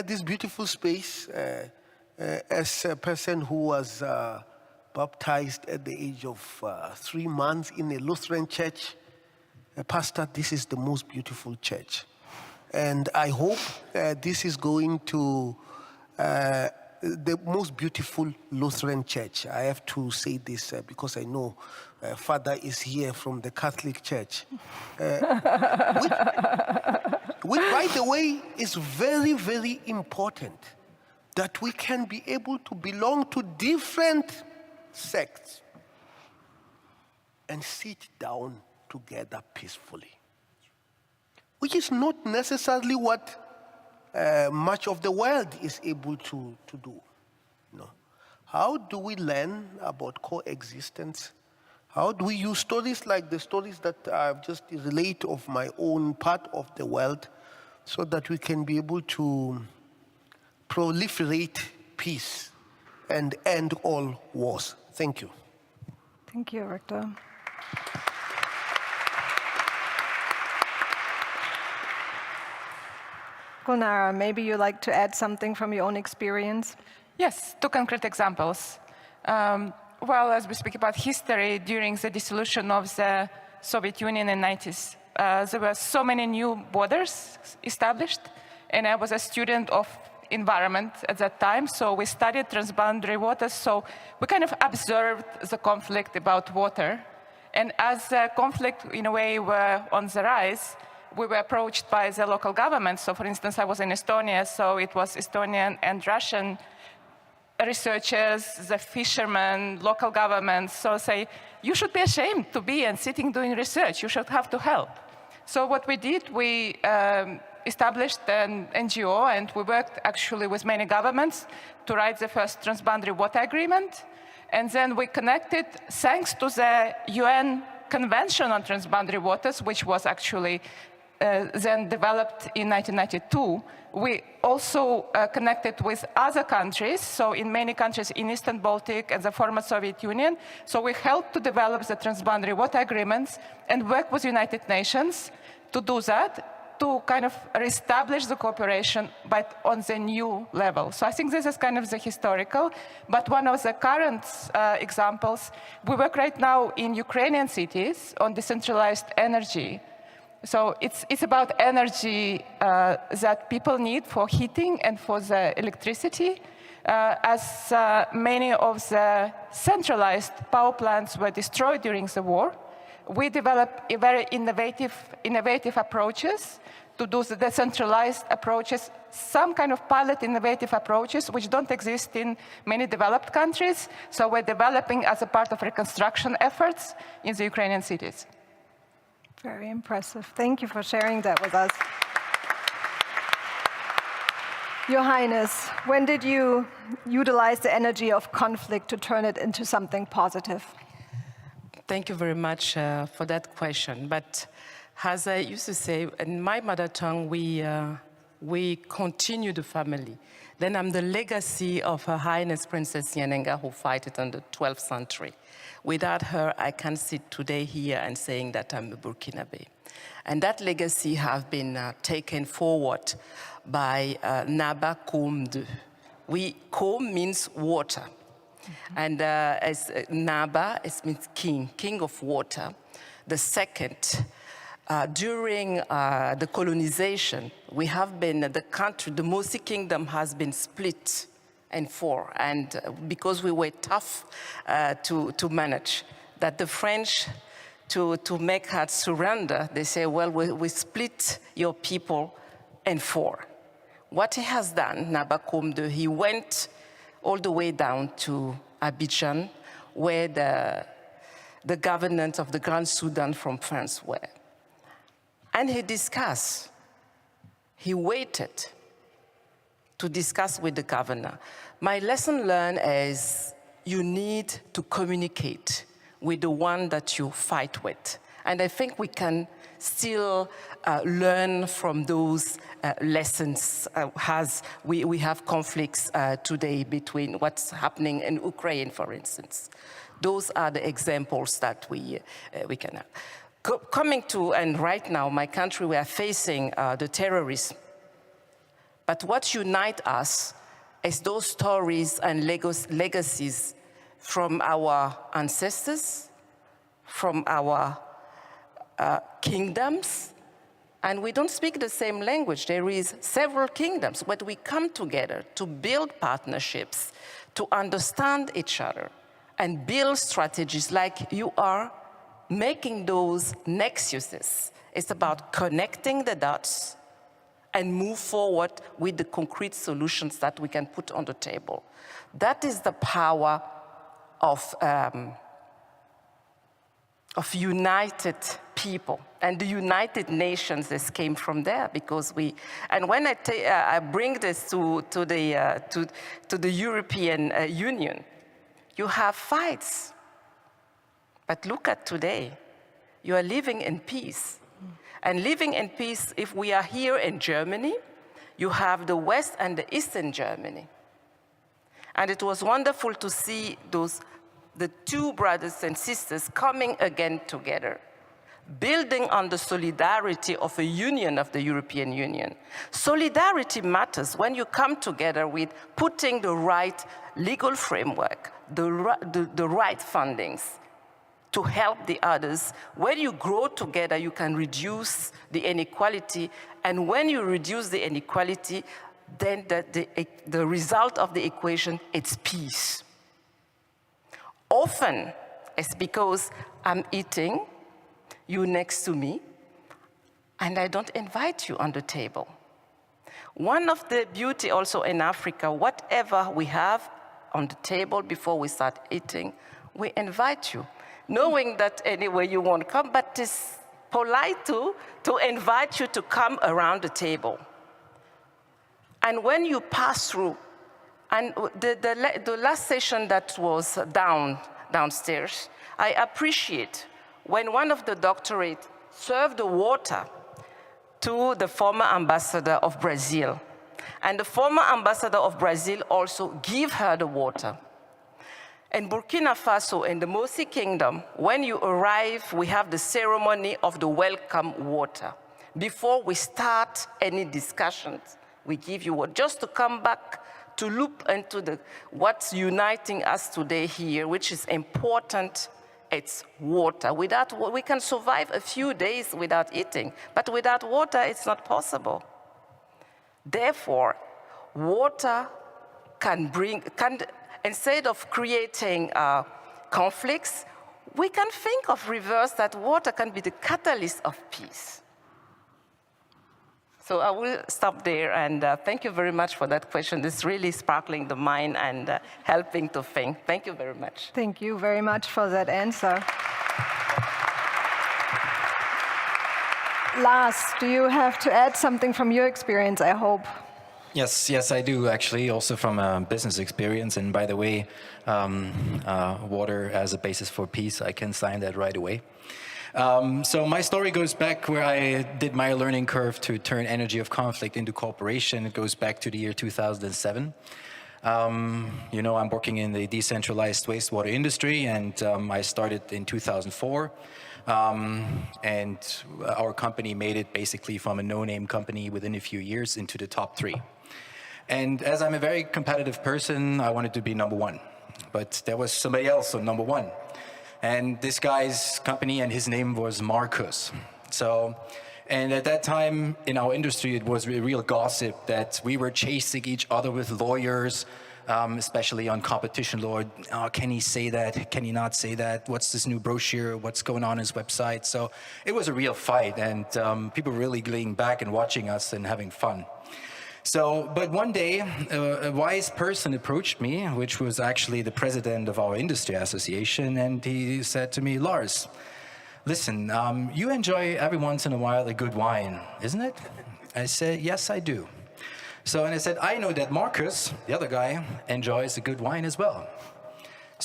this beautiful space, as a person who was baptized at the age of 3 months in a Lutheran church. Pastor, this is the most beautiful church. And I hope this is going to the most beautiful Lutheran church. I have to say this because I know Father is here from the Catholic Church. Which, by the way, is very, very important, that we can be able to belong to different sects and sit down together peacefully, which is not necessarily what much of the world is able to do. No. How do we learn about coexistence? How do we use stories like the stories that I've just relayed of my own part of the world so that we can be able to proliferate peace and end all wars? Thank you. Thank you, Rector. Gulnara, maybe you'd like to add something from your own experience? Yes, 2 concrete examples. Well, as we speak about history, during the dissolution of the Soviet Union in the 90s, there were so many new borders established, and I was a student of environment at that time, so we studied transboundary waters, so we kind of observed the conflict about water. And as the conflict, in a way, were on the rise, we were approached by the local government. So, for instance, I was in Estonia, so it was Estonian and Russian researchers, the fishermen, local governments, so say, you should be ashamed to be and sitting doing research, you should have to help. So what we did, we established an NGO and we worked actually with many governments to write the first transboundary water agreement. And then we connected, thanks to the UN Convention on Transboundary Waters, which was actually then developed in 1992, we also connected with other countries, so in many countries in Eastern Baltic and the former Soviet Union. So we helped to develop the transboundary water agreements and work with United Nations to do that, to kind of reestablish the cooperation, but on the new level. So I think this is kind of the historical, but one of the current examples, we work right now in Ukrainian cities on decentralized energy. So it's about energy that people need for heating and for the electricity. As many of the centralized power plants were destroyed during the war, we developed very innovative approaches to do the decentralized approaches, some kind of pilot innovative approaches which don't exist in many developed countries. So we're developing as a part of reconstruction efforts in the Ukrainian cities. Very impressive. Thank you for sharing that with us. Your Highness, when did you utilize the energy of conflict to turn it into something positive? Thank you very much for that question. But as I used to say, in my mother tongue, we continue the family. Then I'm the legacy of Her Highness Princess Yenenga, who fought in the 12th century. Without her, I can't sit today here and saying that I'm a Burkinabe. And that legacy has been taken forward by Naba Koum II. Koum means water. And as Naba, it means king of water. The second, during the colonization, we have been, the country, the Mosi Kingdom has been split in four, and because we were tough to manage, that the French, to make her surrender, they say, well, we split your people in four. What he has done, Naba Koum II, he went all the way down to Abidjan, where the government of the Grand Sudan from France were. And he discussed, he waited to discuss with the governor. My lesson learned is you need to communicate with the one that you fight with. And I think we can still learn from those lessons as we have conflicts today between what's happening in Ukraine, for instance. Those are the examples that we can have. Coming to, and right now, my country, we are facing the terrorism. But what unites us is those stories and legacies from our ancestors, from our kingdoms, and we don't speak the same language. There is several kingdoms, but we come together to build partnerships, to understand each other, and build strategies like you are making those nexuses. It's about connecting the dots and move forward with the concrete solutions that we can put on the table. That is the power of united people. And the United Nations, this came from there, because and when I bring this to the European Union, you have fights. But look at today, you are living in peace. And living in peace, if we are here in Germany, you have the West and the Eastern Germany. And it was wonderful to see the two brothers and sisters coming again together, building on the solidarity of a union of the European Union. Solidarity matters when you come together with putting the right legal framework, the right fundings, to help the others. When you grow together, you can reduce the inequality, and when you reduce the inequality, then the result of the equation, it's peace. Often, it's because I'm eating, you next to me, and I don't invite you on the table. One of the beauty also in Africa, whatever we have on the table before we start eating, we invite you, knowing that anyway you won't come, but it's polite to invite you to come around the table. And when you pass through, and the last session that was downstairs, I appreciate when one of the doctorate served the water to the former ambassador of Brazil. And the former ambassador of Brazil also gave her the water. In Burkina Faso, in the Mosi Kingdom, when you arrive, we have the ceremony of the welcome water. Before we start any discussions, we give you water, just to come back to loop into what's uniting us today here, which is important. It's water. Without, we can survive a few days without eating, but without water, it's not possible. Therefore, water instead of creating conflicts, we can think of reverse that water can be the catalyst of peace. So I will stop there, and thank you very much for that question. It's really sparkling the mind and helping to think. Thank you very much. Thank you very much for that answer. Lars, do you have to add something from your experience, I hope? Yes, I do, actually, also from a business experience. And by the way, water as a basis for peace, I can sign that right away. So my story goes back where I did my learning curve to turn energy of conflict into cooperation. It goes back to the year 2007. You know, I'm working in the decentralized wastewater industry, and I started in 2004. And our company made it basically from a no-name company within a few years into the top 3. And as I'm a very competitive person, I wanted to be number 1. But there was somebody else on number 1. And this guy's company, and his name was Marcus. And at that time in our industry, it was a real gossip that we were chasing each other with lawyers, especially on competition law. Oh, can he say that? Can he not say that? What's this new brochure? What's going on his website? So it was a real fight, and people were really leaning back and watching us and having fun. But one day, a wise person approached me, which was actually the president of our industry association, and he said to me, Lars, listen, you enjoy every once in a while a good wine, isn't it? I said, yes, I do. And I said, I know that Marcus, the other guy, enjoys a good wine as well.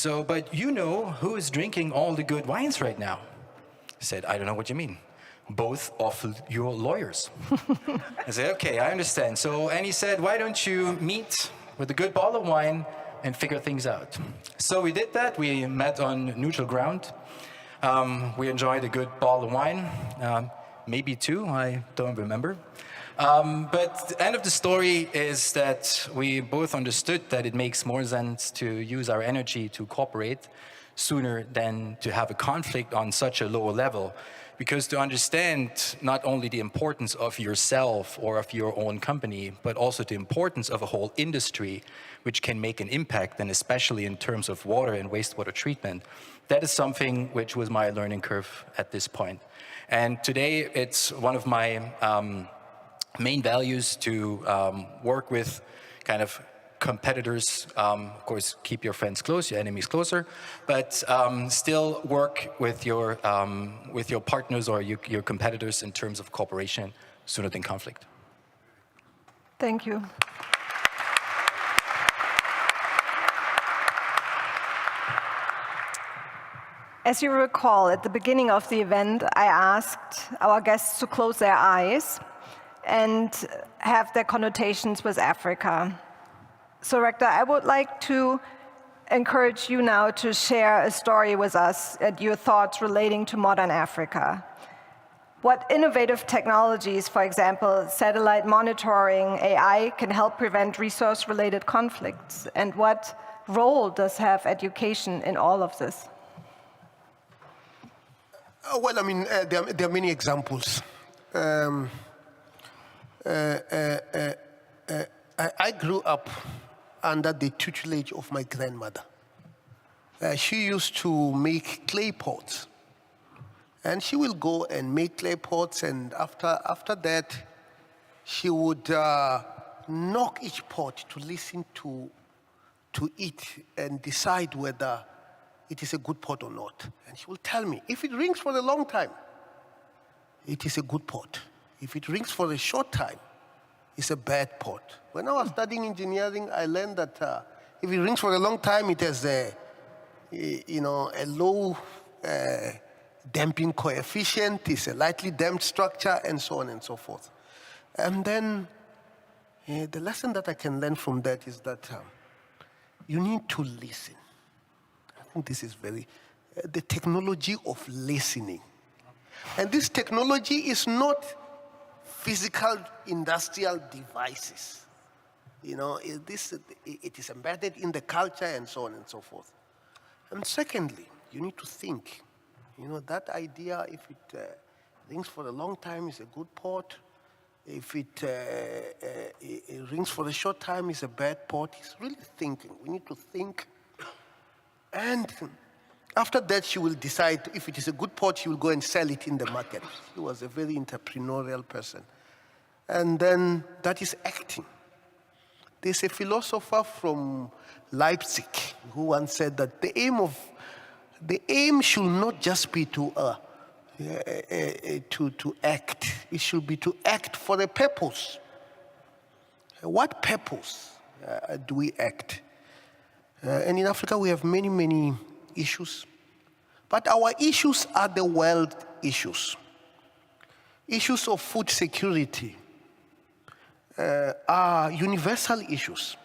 But you know who is drinking all the good wines right now? I said, I don't know what you mean. Both of your lawyers. I said, okay, I understand. And he said, why don't you meet with a good bottle of wine and figure things out? So we did that. We met on neutral ground. We enjoyed a good bottle of wine, maybe 2, I don't remember. But the end of the story is that we both understood that it makes more sense to use our energy to cooperate sooner than to have a conflict on such a low level. Because to understand not only the importance of yourself or of your own company, but also the importance of a whole industry which can make an impact, and especially in terms of water and wastewater treatment, that is something which was my learning curve at this point. And today it's one of my main values to work with kind of competitors. Of course, keep your friends close, your enemies closer, but still work with your partners or your competitors in terms of cooperation sooner than conflict. Thank you. As you recall, at the beginning of the event, I asked our guests to close their eyes and have their connotations with Africa. So, Rector, I would like to encourage you now to share a story with us and your thoughts relating to modern Africa. What innovative technologies, for example, satellite monitoring, AI, can help prevent resource-related conflicts? And what role does have education in all of this? Well, I mean, there are many examples. I grew up under the tutelage of my grandmother. She used to make clay pots. And she will go and make clay pots, and after that, she would knock each pot to listen to to eat and decide whether it is a good pot or not. And she will tell me, if it rings for a long time, it is a good pot. If it rings for a short time, it's a bad pot. When I was studying engineering, I learned that if it rings for a long time, it has a low damping coefficient, it's a lightly damped structure, and so on and so forth. And then the lesson that I can learn from that is that you need to listen. I think this is the technology of listening. And this technology is not physical industrial devices. It is embedded in the culture and so on and so forth. And secondly, you need to think. That idea, if it rings for a long time, is a good pot. If it rings for a short time, is a bad pot. It's really thinking. We need to think. And after that, she will decide if it is a good pot, she will go and sell it in the market. She was a very entrepreneurial person. And then that is acting. There's a philosopher from Leipzig who once said that the aim should not just be to act. It should be to act for a purpose. What purpose do we act? And in Africa, we have many, many issues. But our issues are the world issues. Issues of food security are universal issues.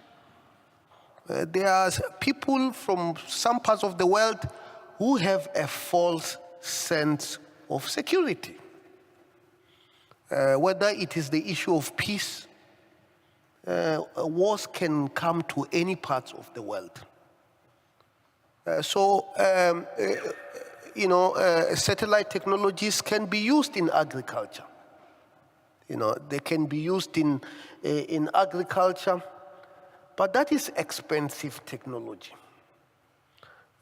There are people from some parts of the world who have a false sense of security. Whether it is the issue of peace, wars can come to any parts of the world. Satellite technologies can be used in agriculture. They can be used in agriculture, but that is expensive technology.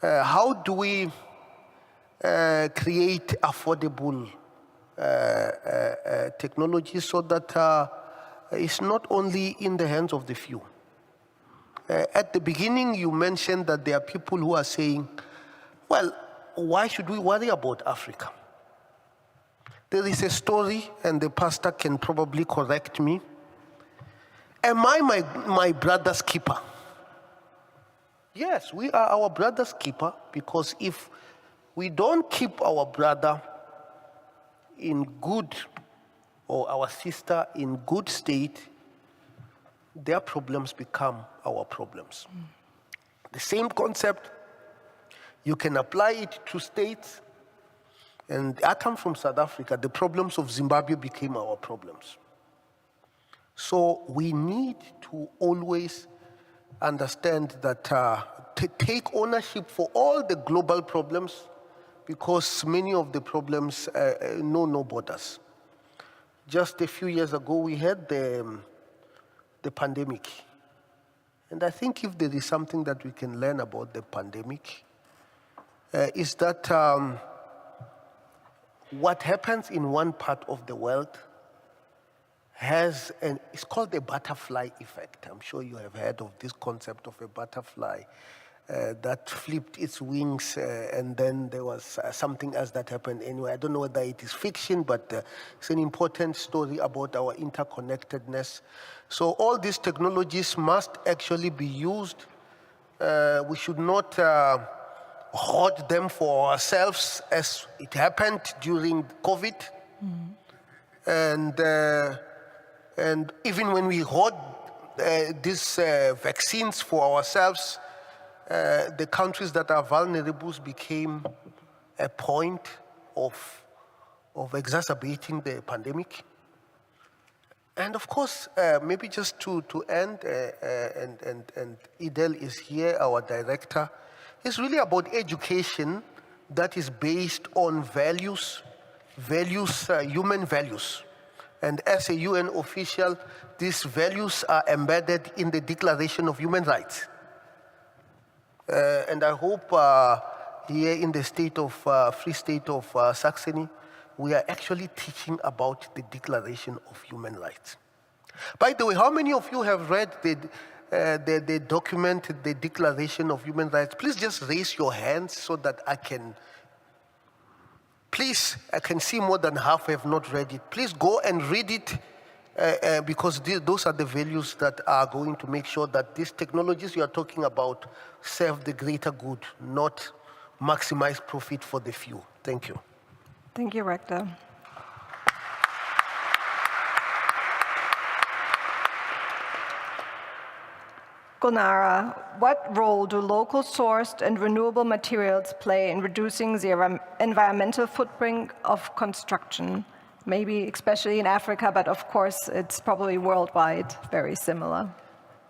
How do we create affordable technology so that it's not only in the hands of the few? At the beginning, you mentioned that there are people who are saying, well, why should we worry about Africa? There is a story, and the pastor can probably correct me. Am I my brother's keeper? Yes, we are our brother's keeper, because if we don't keep our brother in good, or our sister in good state, their problems become our problems. The same concept, you can apply it to states. And I come from South Africa. The problems of Zimbabwe became our problems. So we need to always understand that to take ownership for all the global problems, because many of the problems know no borders. Just a few years ago, we had the pandemic. And I think if there is something that we can learn about the pandemic, is that what happens in one part of the world it's called the butterfly effect. I'm sure you have heard of this concept of a butterfly that flipped its wings, and then there was something else that happened anyway. I don't know whether it is fiction, but it's an important story about our interconnectedness. So all these technologies must actually be used. We should not hoard them for ourselves, as it happened during COVID. And even when we hoard these vaccines for ourselves, the countries that are vulnerable became a point of exacerbating the pandemic. And of course, maybe just to end, and Idel is here, our director, it's really about education that is based on values, human values. And as a UN official, these values are embedded in the Declaration of Human Rights. And I hope here in the Free State of Saxony, we are actually teaching about the Declaration of Human Rights. By the way, how many of you have read they document the Declaration of Human Rights, please just raise your hands so that I can. Please, I can see more than half have not read it. Please go and read it because those are the values that are going to make sure that these technologies you are talking about serve the greater good, not maximize profit for the few. Thank you. Thank you, Rector. Gunara, what role do local sourced and renewable materials play in reducing the environmental footprint of construction? Maybe especially in Africa, but of course it's probably worldwide very similar.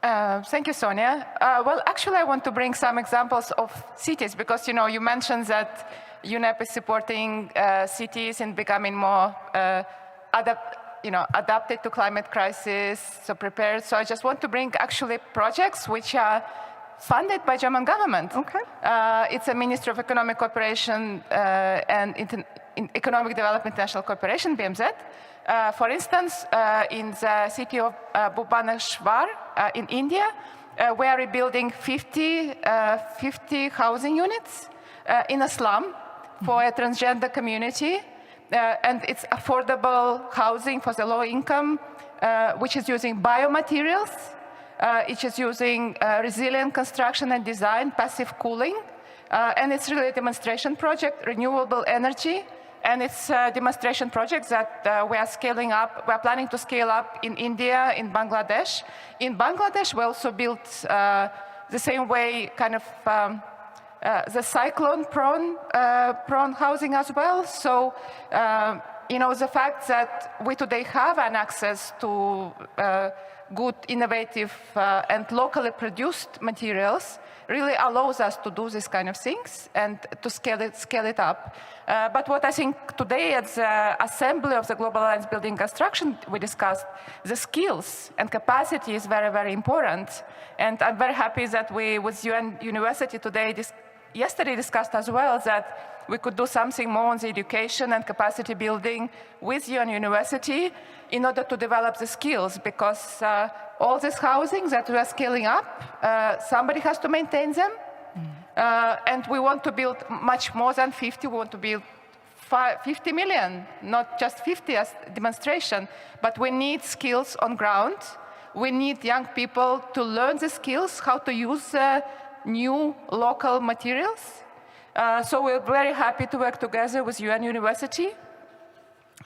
Thank you, Sonia. Well, actually, I want to bring some examples of cities because you mentioned that UNEP is supporting cities in becoming more adapted to climate crisis, so prepared. So I just want to bring actually projects which are funded by German government. Okay. It's a Ministry of Economic Cooperation and Economic Development International Cooperation, BMZ. For instance, in the city of Bhubaneswar in India, we are rebuilding 50 housing units in a slum for a transgender community. And it's affordable housing for the low income, which is using biomaterials. It is using resilient construction and design, passive cooling. And it's really a demonstration project, renewable energy. And it's a demonstration project that we are scaling up. We are planning to scale up in India, in Bangladesh. In Bangladesh, we also built the same way, kind of the cyclone-prone housing as well. So, the fact that we today have an access to good, innovative, and locally produced materials really allows us to do these kind of things and to scale it up. But what I think today at the assembly of the Global Alliance Building Construction, we discussed the skills and capacity is very, very important. And I'm very happy that we, with UN University today, yesterday discussed as well that we could do something more on the education and capacity building with UN University in order to develop the skills, because all this housing that we are scaling up, somebody has to maintain them. And we want to build much more than 50. We want to build 50 million, not just 50 as demonstration, but we need skills on ground. We need young people to learn the skills, how to use new local materials. So we're very happy to work together with UN University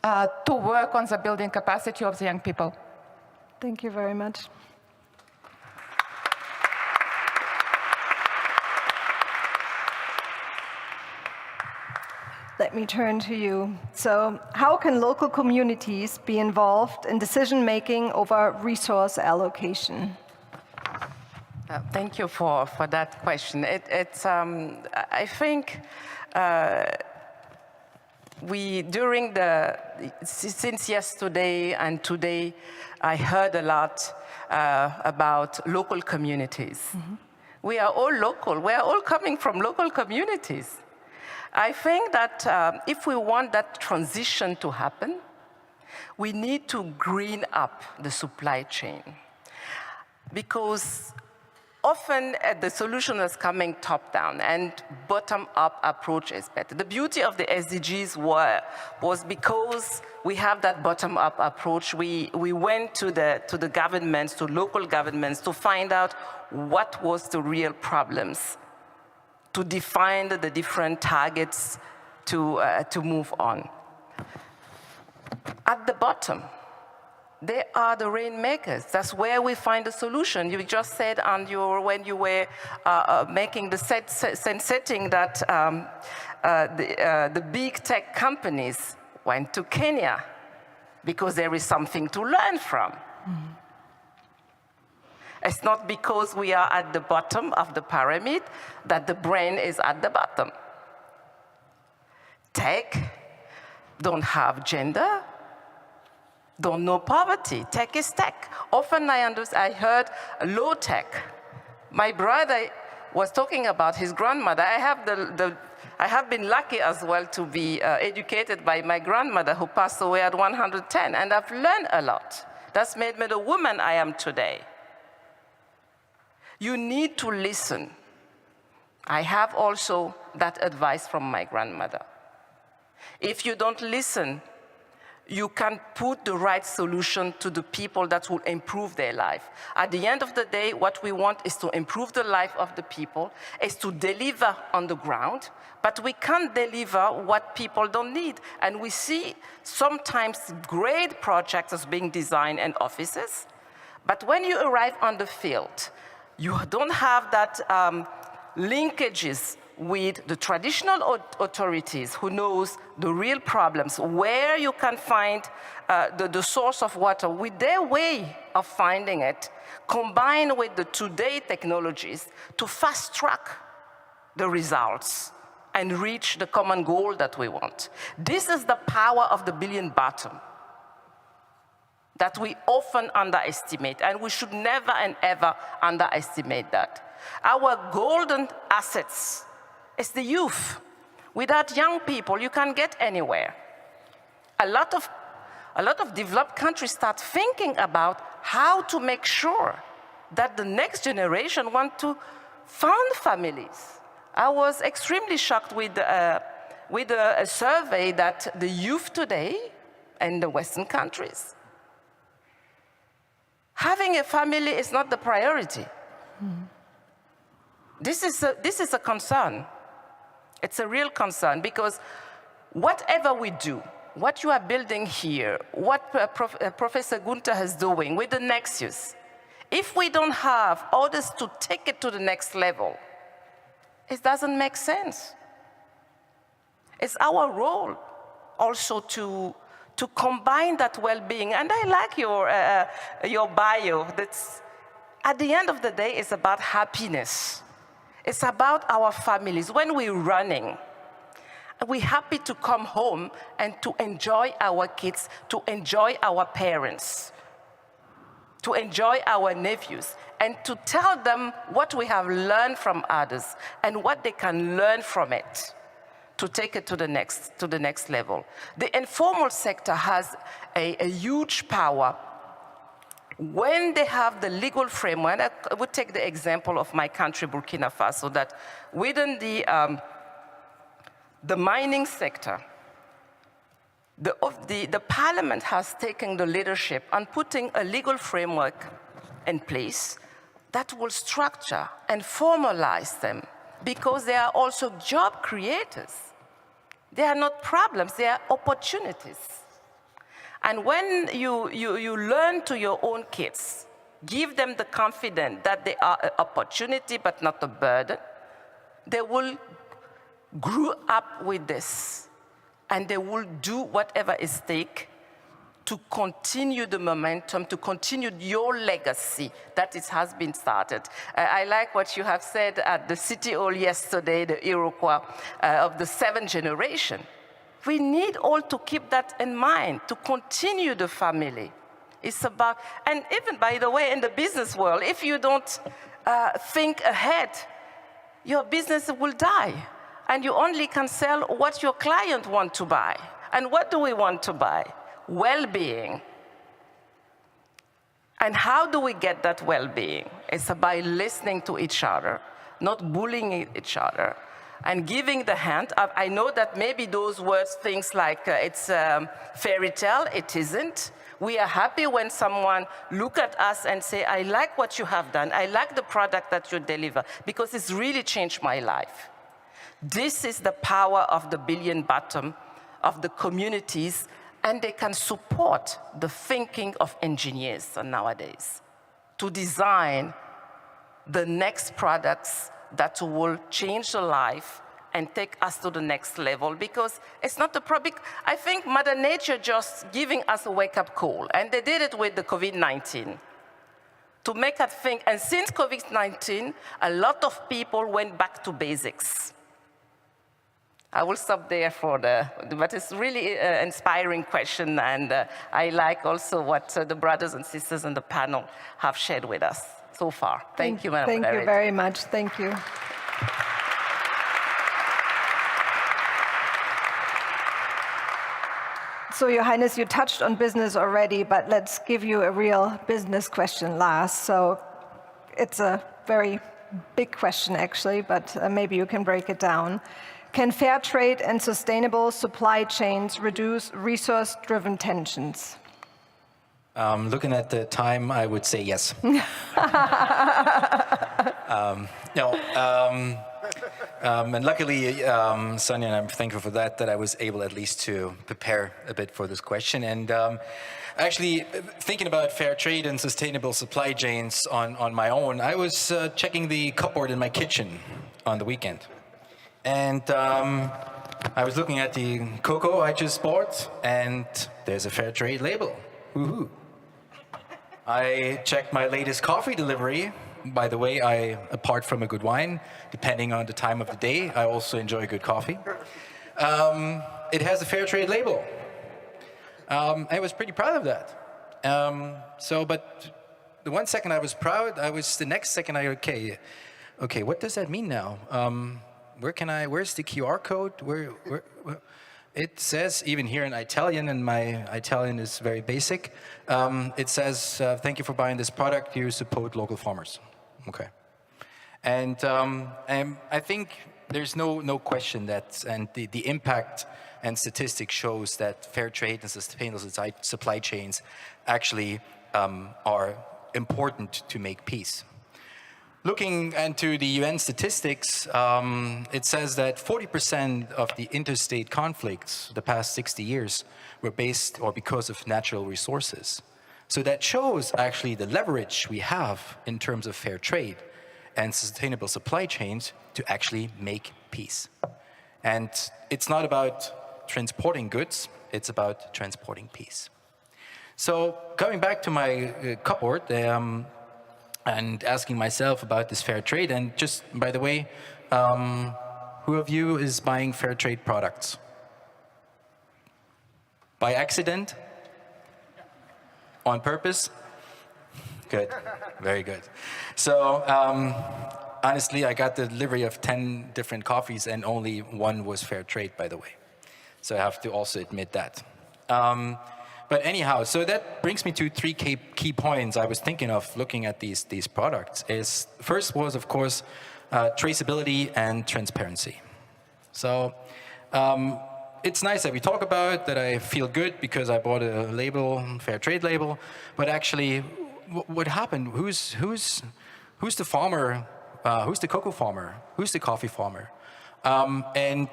to work on the building capacity of the young people. Thank you very much. Let me turn to you. So, how can local communities be involved in decision-making over resource allocation? Thank you for that question. I think since yesterday and today, I heard a lot about local communities. Mm-hmm. We are all local. We are all coming from local communities. I think that if we want that transition to happen, we need to green up the supply chain. Because often the solution is coming top-down, and bottom-up approach is better. The beauty of the SDGs was because we have that bottom-up approach. We went to the governments, to local governments, to find out what was the real problems, to define the different targets to move on. At the bottom, they are the rainmakers. That's where we find the solution. You just said when you were making the setting that the big tech companies went to Kenya because there is something to learn from. Mm-hmm. It's not because we are at the bottom of the pyramid that the brain is at the bottom. Tech don't have gender, don't know poverty. Tech is tech. Often I heard low tech. My brother was talking about his grandmother. I have been lucky as well to be educated by my grandmother who passed away at 110, and I've learned a lot. That's made me the woman I am today. You need to listen. I have also that advice from my grandmother. If you don't listen, you can put the right solution to the people that will improve their life. At the end of the day, what we want is to improve the life of the people, is to deliver on the ground, but we can't deliver what people don't need. And we see sometimes great projects as being designed in offices, but when you arrive on the field, you don't have that linkages with the traditional authorities who knows the real problems, where you can find the source of water, with their way of finding it, combined with the today technologies to fast track the results and reach the common goal that we want. This is the power of the billion bottom that we often underestimate, and we should never and ever underestimate that. Our golden assets is the youth. Without young people, you can't get anywhere. A lot of developed countries start thinking about how to make sure that the next generation want to found families. I was extremely shocked with a survey that the youth today in the Western countries, having a family is not the priority. This is a concern. It's a real concern, because whatever we do, what you are building here, what Professor Gunther is doing with the Nexus, if we don't have others to take it to the next level, it doesn't make sense. It's our role also to combine that well-being. And I like your bio. That's, at the end of the day, it's about happiness. It's about our families. When we're running, we're happy to come home and to enjoy our kids, to enjoy our parents, to enjoy our nephews, and to tell them what we have learned from others and what they can learn from it to take it to the next level. The informal sector has a huge power. When they have the legal framework, I would take the example of my country, Burkina Faso, that within the mining sector, the parliament has taken the leadership on putting a legal framework in place that will structure and formalize them, because they are also job creators. They are not problems, they are opportunities. And when you learn to your own kids, give them the confidence that they are an opportunity but not a burden, they will grow up with this, and they will do whatever is at stake to continue the momentum, to continue your legacy that it has been started. I like what you have said at the City Hall yesterday, the Iroquois of the 7th generation. We need all to keep that in mind, to continue the family. It's about, and even, by the way, in the business world, if you don't think ahead, your business will die. And you only can sell what your client wants to buy. And what do we want to buy? Well-being. And how do we get that well-being? It's by listening to each other, not bullying each other, and giving the hand. I know that maybe those words, things like it's fairy tale, it isn't. We are happy when someone look at us and say, I like what you have done, I like the product that you deliver, because it's really changed my life. This is the power of the billion bottom, of the communities, and they can support the thinking of engineers nowadays to design the next products that will change the life and take us to the next level, because it's not a problem. I think Mother Nature just giving us a wake-up call, and they did it with the COVID-19 to make us think. And since COVID-19, a lot of people went back to basics. I will stop there but it's really an inspiring question, and I like also what the brothers and sisters in the panel have shared with us so far. Thank you, Madam Thank you very much. Thank you. So, Your Highness, you touched on business already, but let's give you a real business question last. So, it's a very big question, actually, but maybe you can break it down. Can fair trade and sustainable supply chains reduce resource-driven tensions? Looking at the time, I would say yes. And luckily, Sonia, and I'm thankful for that I was able at least to prepare a bit for this question. And actually, thinking about fair trade and sustainable supply chains on my own, I was checking the cupboard in my kitchen on the weekend. And I was looking at the cocoa I just bought, and there's a fair trade label. Woohoo. I checked my latest coffee delivery. By the way, apart from a good wine, depending on the time of the day, I also enjoy good coffee. It has a fair trade label. I was pretty proud of that. But the 1 second I was proud, the next second okay, what does that mean now? Where's the QR code? Where? It says, even here in Italian, and my Italian is very basic, it says, thank you for buying this product, you support local farmers. Okay. And I think there's no question that, and the impact and statistics shows that fair trade and sustainable supply chains actually are important to make peace. Looking into the UN statistics, it says that 40% of the interstate conflicts the past 60 years were based or because of natural resources. So that shows actually the leverage we have in terms of fair trade and sustainable supply chains to actually make peace. And it's not about transporting goods, it's about transporting peace. So coming back to my cupboard, and asking myself about this fair trade, and just, by the way, who of you is buying fair trade products? By accident? On purpose? Good, very good. So, honestly, I got the delivery of 10 different coffees and only one was fair trade, by the way. So I have to also admit that. But anyhow, so that brings me to three key points I was thinking of looking at these products. First was, of course, traceability and transparency. So it's nice that we talk about that I feel good because I bought a label, fair trade label, but actually what happened? Who's the farmer? Who's the cocoa farmer? Who's the coffee farmer? And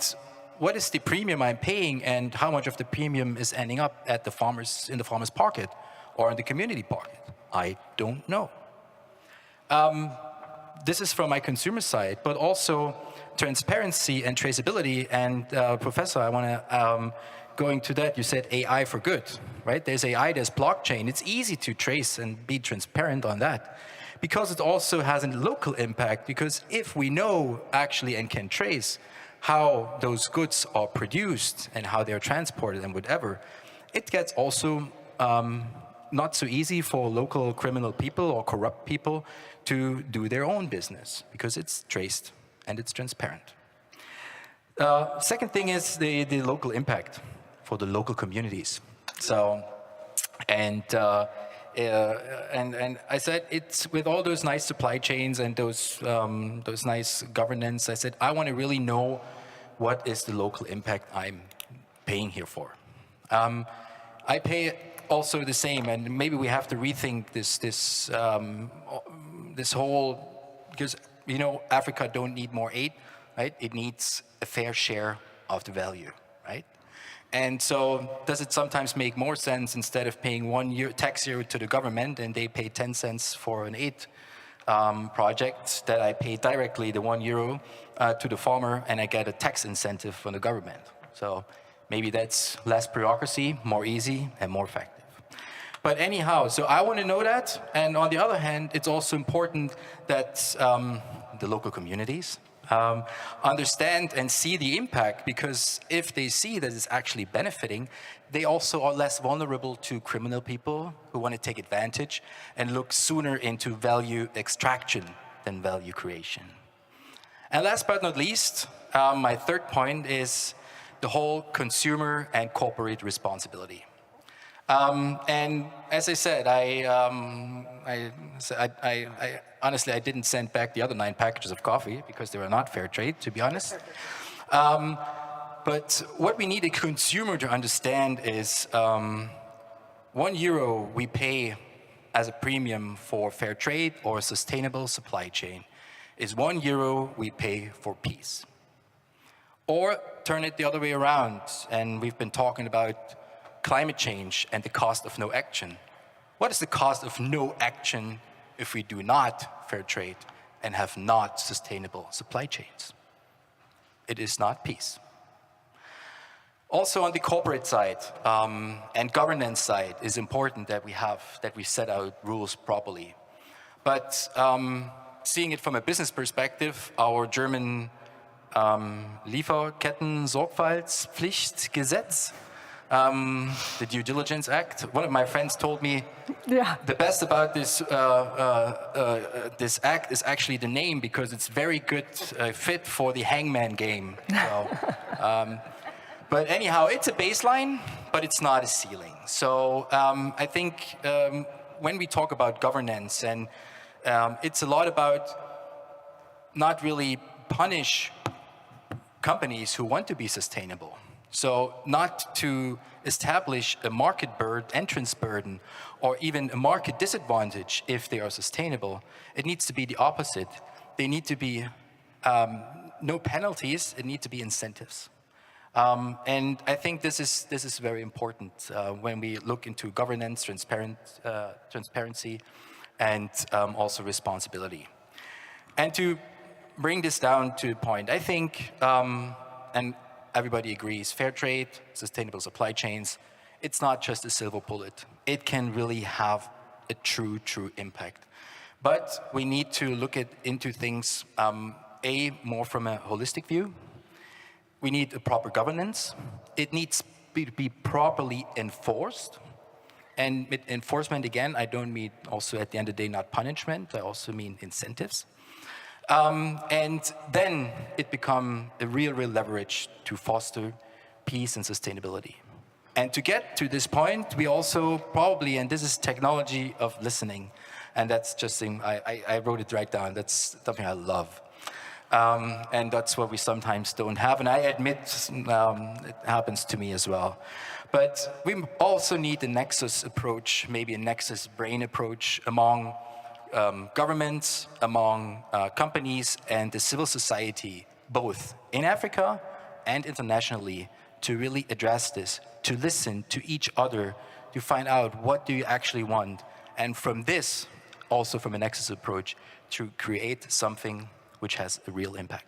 what is the premium I'm paying, and how much of the premium is ending up at the farmers in the farmer's pocket or in the community pocket? I don't know. This is from my consumer side, but also transparency and traceability. And Professor, I want to go into that. You said AI for good, right? There's AI, there's blockchain. It's easy to trace and be transparent on that, because it also has a local impact. Because if we know actually and can trace how those goods are produced and how they're transported and whatever, it gets also not so easy for local criminal people or corrupt people to do their own business, because it's traced and it's transparent. Second thing is the local impact for the local communities. So, and I said, it's with all those nice supply chains and those nice governance, I said, I want to really know what is the local impact I'm paying here for. I pay also the same, and maybe we have to rethink this whole, because Africa don't need more aid, right? It needs a fair share of the value, right? And so does it sometimes make more sense, instead of paying €1 tax year to the government and they pay 10 cents for an aid project, that I pay directly the €1 to the farmer and I get a tax incentive from the government? So maybe that's less bureaucracy, more easy and more effective. But anyhow, so I want to know that. And on the other hand, it's also important that the local communities understand and see the impact, because if they see that it's actually benefiting, they also are less vulnerable to criminal people who want to take advantage and look sooner into value extraction than value creation. And last but not least, my third point is the whole consumer and corporate responsibility. And as I said, I honestly, I didn't send back the other 9 packages of coffee because they were not fair trade, to be honest. But what we need a consumer to understand is €1 we pay as a premium for fair trade or sustainable supply chain is €1 we pay for peace. Or turn it the other way around, and we've been talking about climate change and the cost of no action. What is the cost of no action if we do not fair trade and have not sustainable supply chains? It is not peace. Also on the corporate side and governance side is important that we set out rules properly. But seeing it from a business perspective, our German Lieferketten-Sorgfaltspflichtgesetz, the Due Diligence Act. One of my friends told me the best about this act is actually the name, because it's very good fit for the hangman game. So, but anyhow, it's a baseline, but it's not a ceiling. So I think when we talk about governance, and it's a lot about not really punish companies who want to be sustainable. So not to establish a market entrance burden or even a market disadvantage if they are sustainable. It needs to be the opposite. They need to be no penalties, it needs to be incentives. And I think this is very important when we look into governance, transparency, and also responsibility. And to bring this down to the point, I think, and everybody agrees, fair trade, sustainable supply chains, it's not just a silver bullet. It can really have a true impact. But we need to look into things, more from a holistic view. We need a proper governance. It needs to be properly enforced. And with enforcement, again, I don't mean also at the end of the day not punishment, I also mean incentives. And then it becomes a real leverage to foster peace and sustainability. And to get to this point, we also probably, and this is technology of listening, and that's just something, I wrote it right down, that's something I love. And that's what we sometimes don't have, and I admit it happens to me as well. But we also need a Nexus approach, maybe a Nexus brain approach among governments, among companies, and the civil society, both in Africa and internationally, to really address this, to listen to each other, to find out what do you actually want, and from this, also from a Nexus approach, to create something which has a real impact.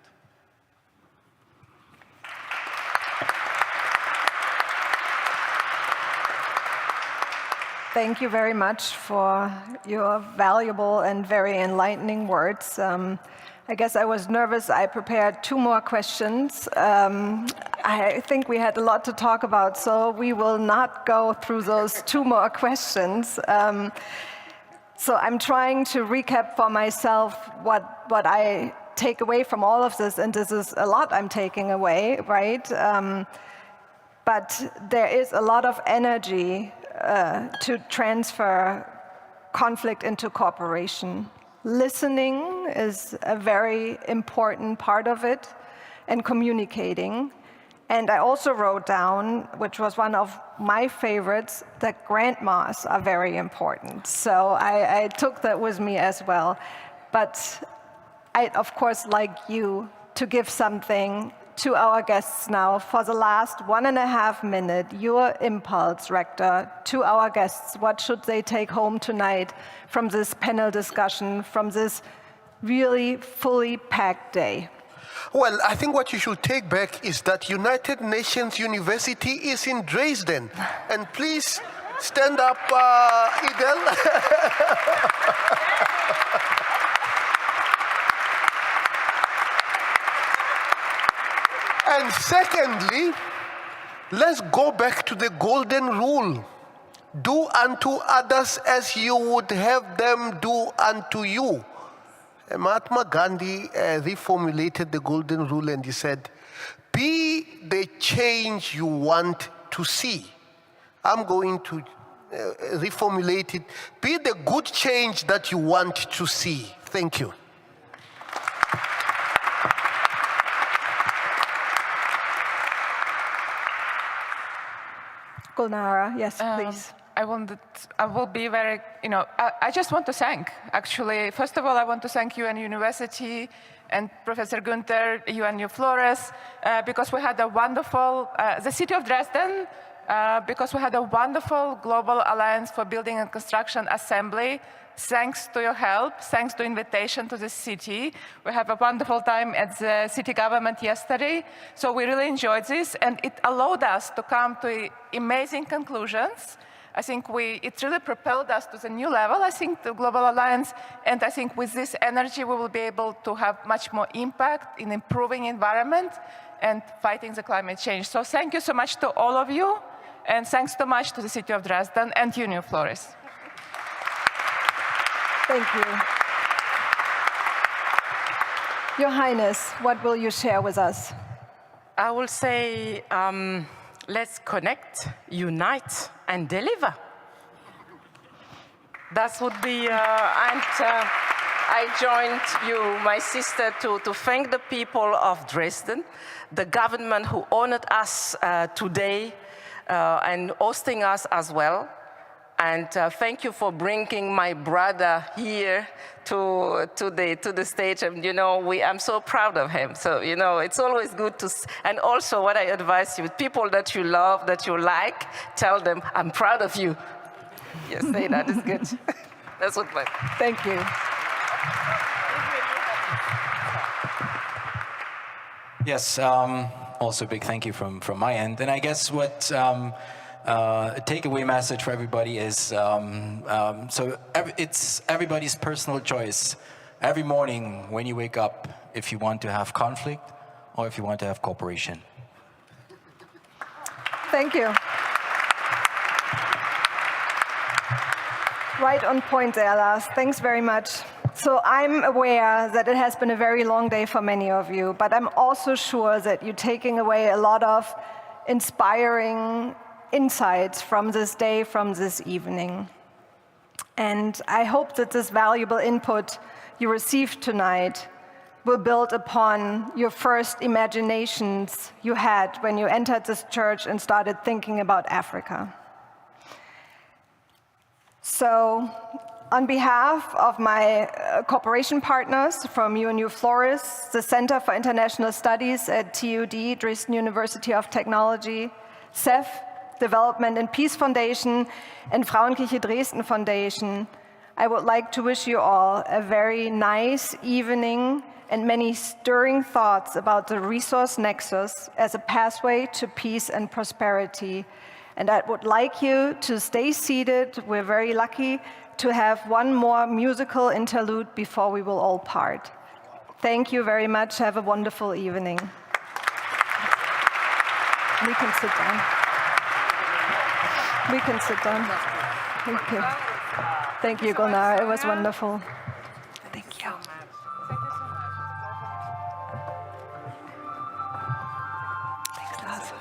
Thank you very much for your valuable and very enlightening words. I guess I was nervous. I prepared 2 more questions. I think we had a lot to talk about, so we will not go through those 2 more questions. So I'm trying to recap for myself what I take away from all of this, and this is a lot I'm taking away, right? But there is a lot of energy to transfer conflict into cooperation. Listening is a very important part of it, and communicating. And I also wrote down, which was one of my favorites, that grandmas are very important. So I took that with me as well. But I'd, of course, like you to give something to our guests now for the last 1.5 minutes, your impulse, Rector, to our guests. What should they take home tonight from this panel discussion, from this really fully packed day? Well, I think what you should take back is that United Nations University is in Dresden. And please stand up, Idel. And secondly, let's go back to the golden rule. Do unto others as you would have them do unto you. Mahatma Gandhi reformulated the golden rule, and he said, be the change you want to see. I'm going to reformulate it. Be the good change that you want to see. Thank you. Gulnara, yes, please. I will be very, I just want to thank, actually, first of all, I want to thank UN University and Professor Günther, UNU Flores, because we had a wonderful, the city of Dresden, because we had a wonderful Global Alliance for Building and Construction Assembly. Thanks to your help, thanks to invitation to the city. We have a wonderful time at the city government yesterday. So we really enjoyed this, and it allowed us to come to amazing conclusions. I think it really propelled us to the new level, I think, the Global Alliance. And I think with this energy, we will be able to have much more impact in improving environment and fighting the climate change. So thank you so much to all of you. And thanks so much to the city of Dresden and UNU Flores. Thank you. Your Highness, what will you share with us? I will say, let's connect, unite, and deliver. That would be, I joined you, my sister, to thank the people of Dresden, the government who honored us today and hosting us as well. And thank you for bringing my brother here to the stage. And, I'm so proud of him. So, it's always good to, and also what I advise you, people that you love, that you like, tell them, I'm proud of you. Yes, say that is good. That's what my... Thank you. Yes, also a big thank you from my end. And I guess what a takeaway message for everybody is, it's everybody's personal choice. Every morning when you wake up, if you want to have conflict or if you want to have cooperation. Thank you. Right on point there, Lars. Thanks very much. So I'm aware that it has been a very long day for many of you, but I'm also sure that you're taking away a lot of inspiring insights from this day, from this evening. And I hope that this valuable input you received tonight will build upon your first imaginations you had when you entered this church and started thinking about Africa. So, on behalf of my cooperation partners from UNU Flores, the Center for International Studies at TUD, Dresden University of Technology, CEF, Development and Peace Foundation, and Frauenkirche Dresden Foundation, I would like to wish you all a very nice evening and many stirring thoughts about the resource nexus as a pathway to peace and prosperity. And I would like you to stay seated. We're very lucky to have one more musical interlude before we will all part. Thank you very much. Have a wonderful evening. We can sit down. We can sit down. Thank you. Thank you, Gulnara. It was wonderful. Thank you. Thanks, Lars.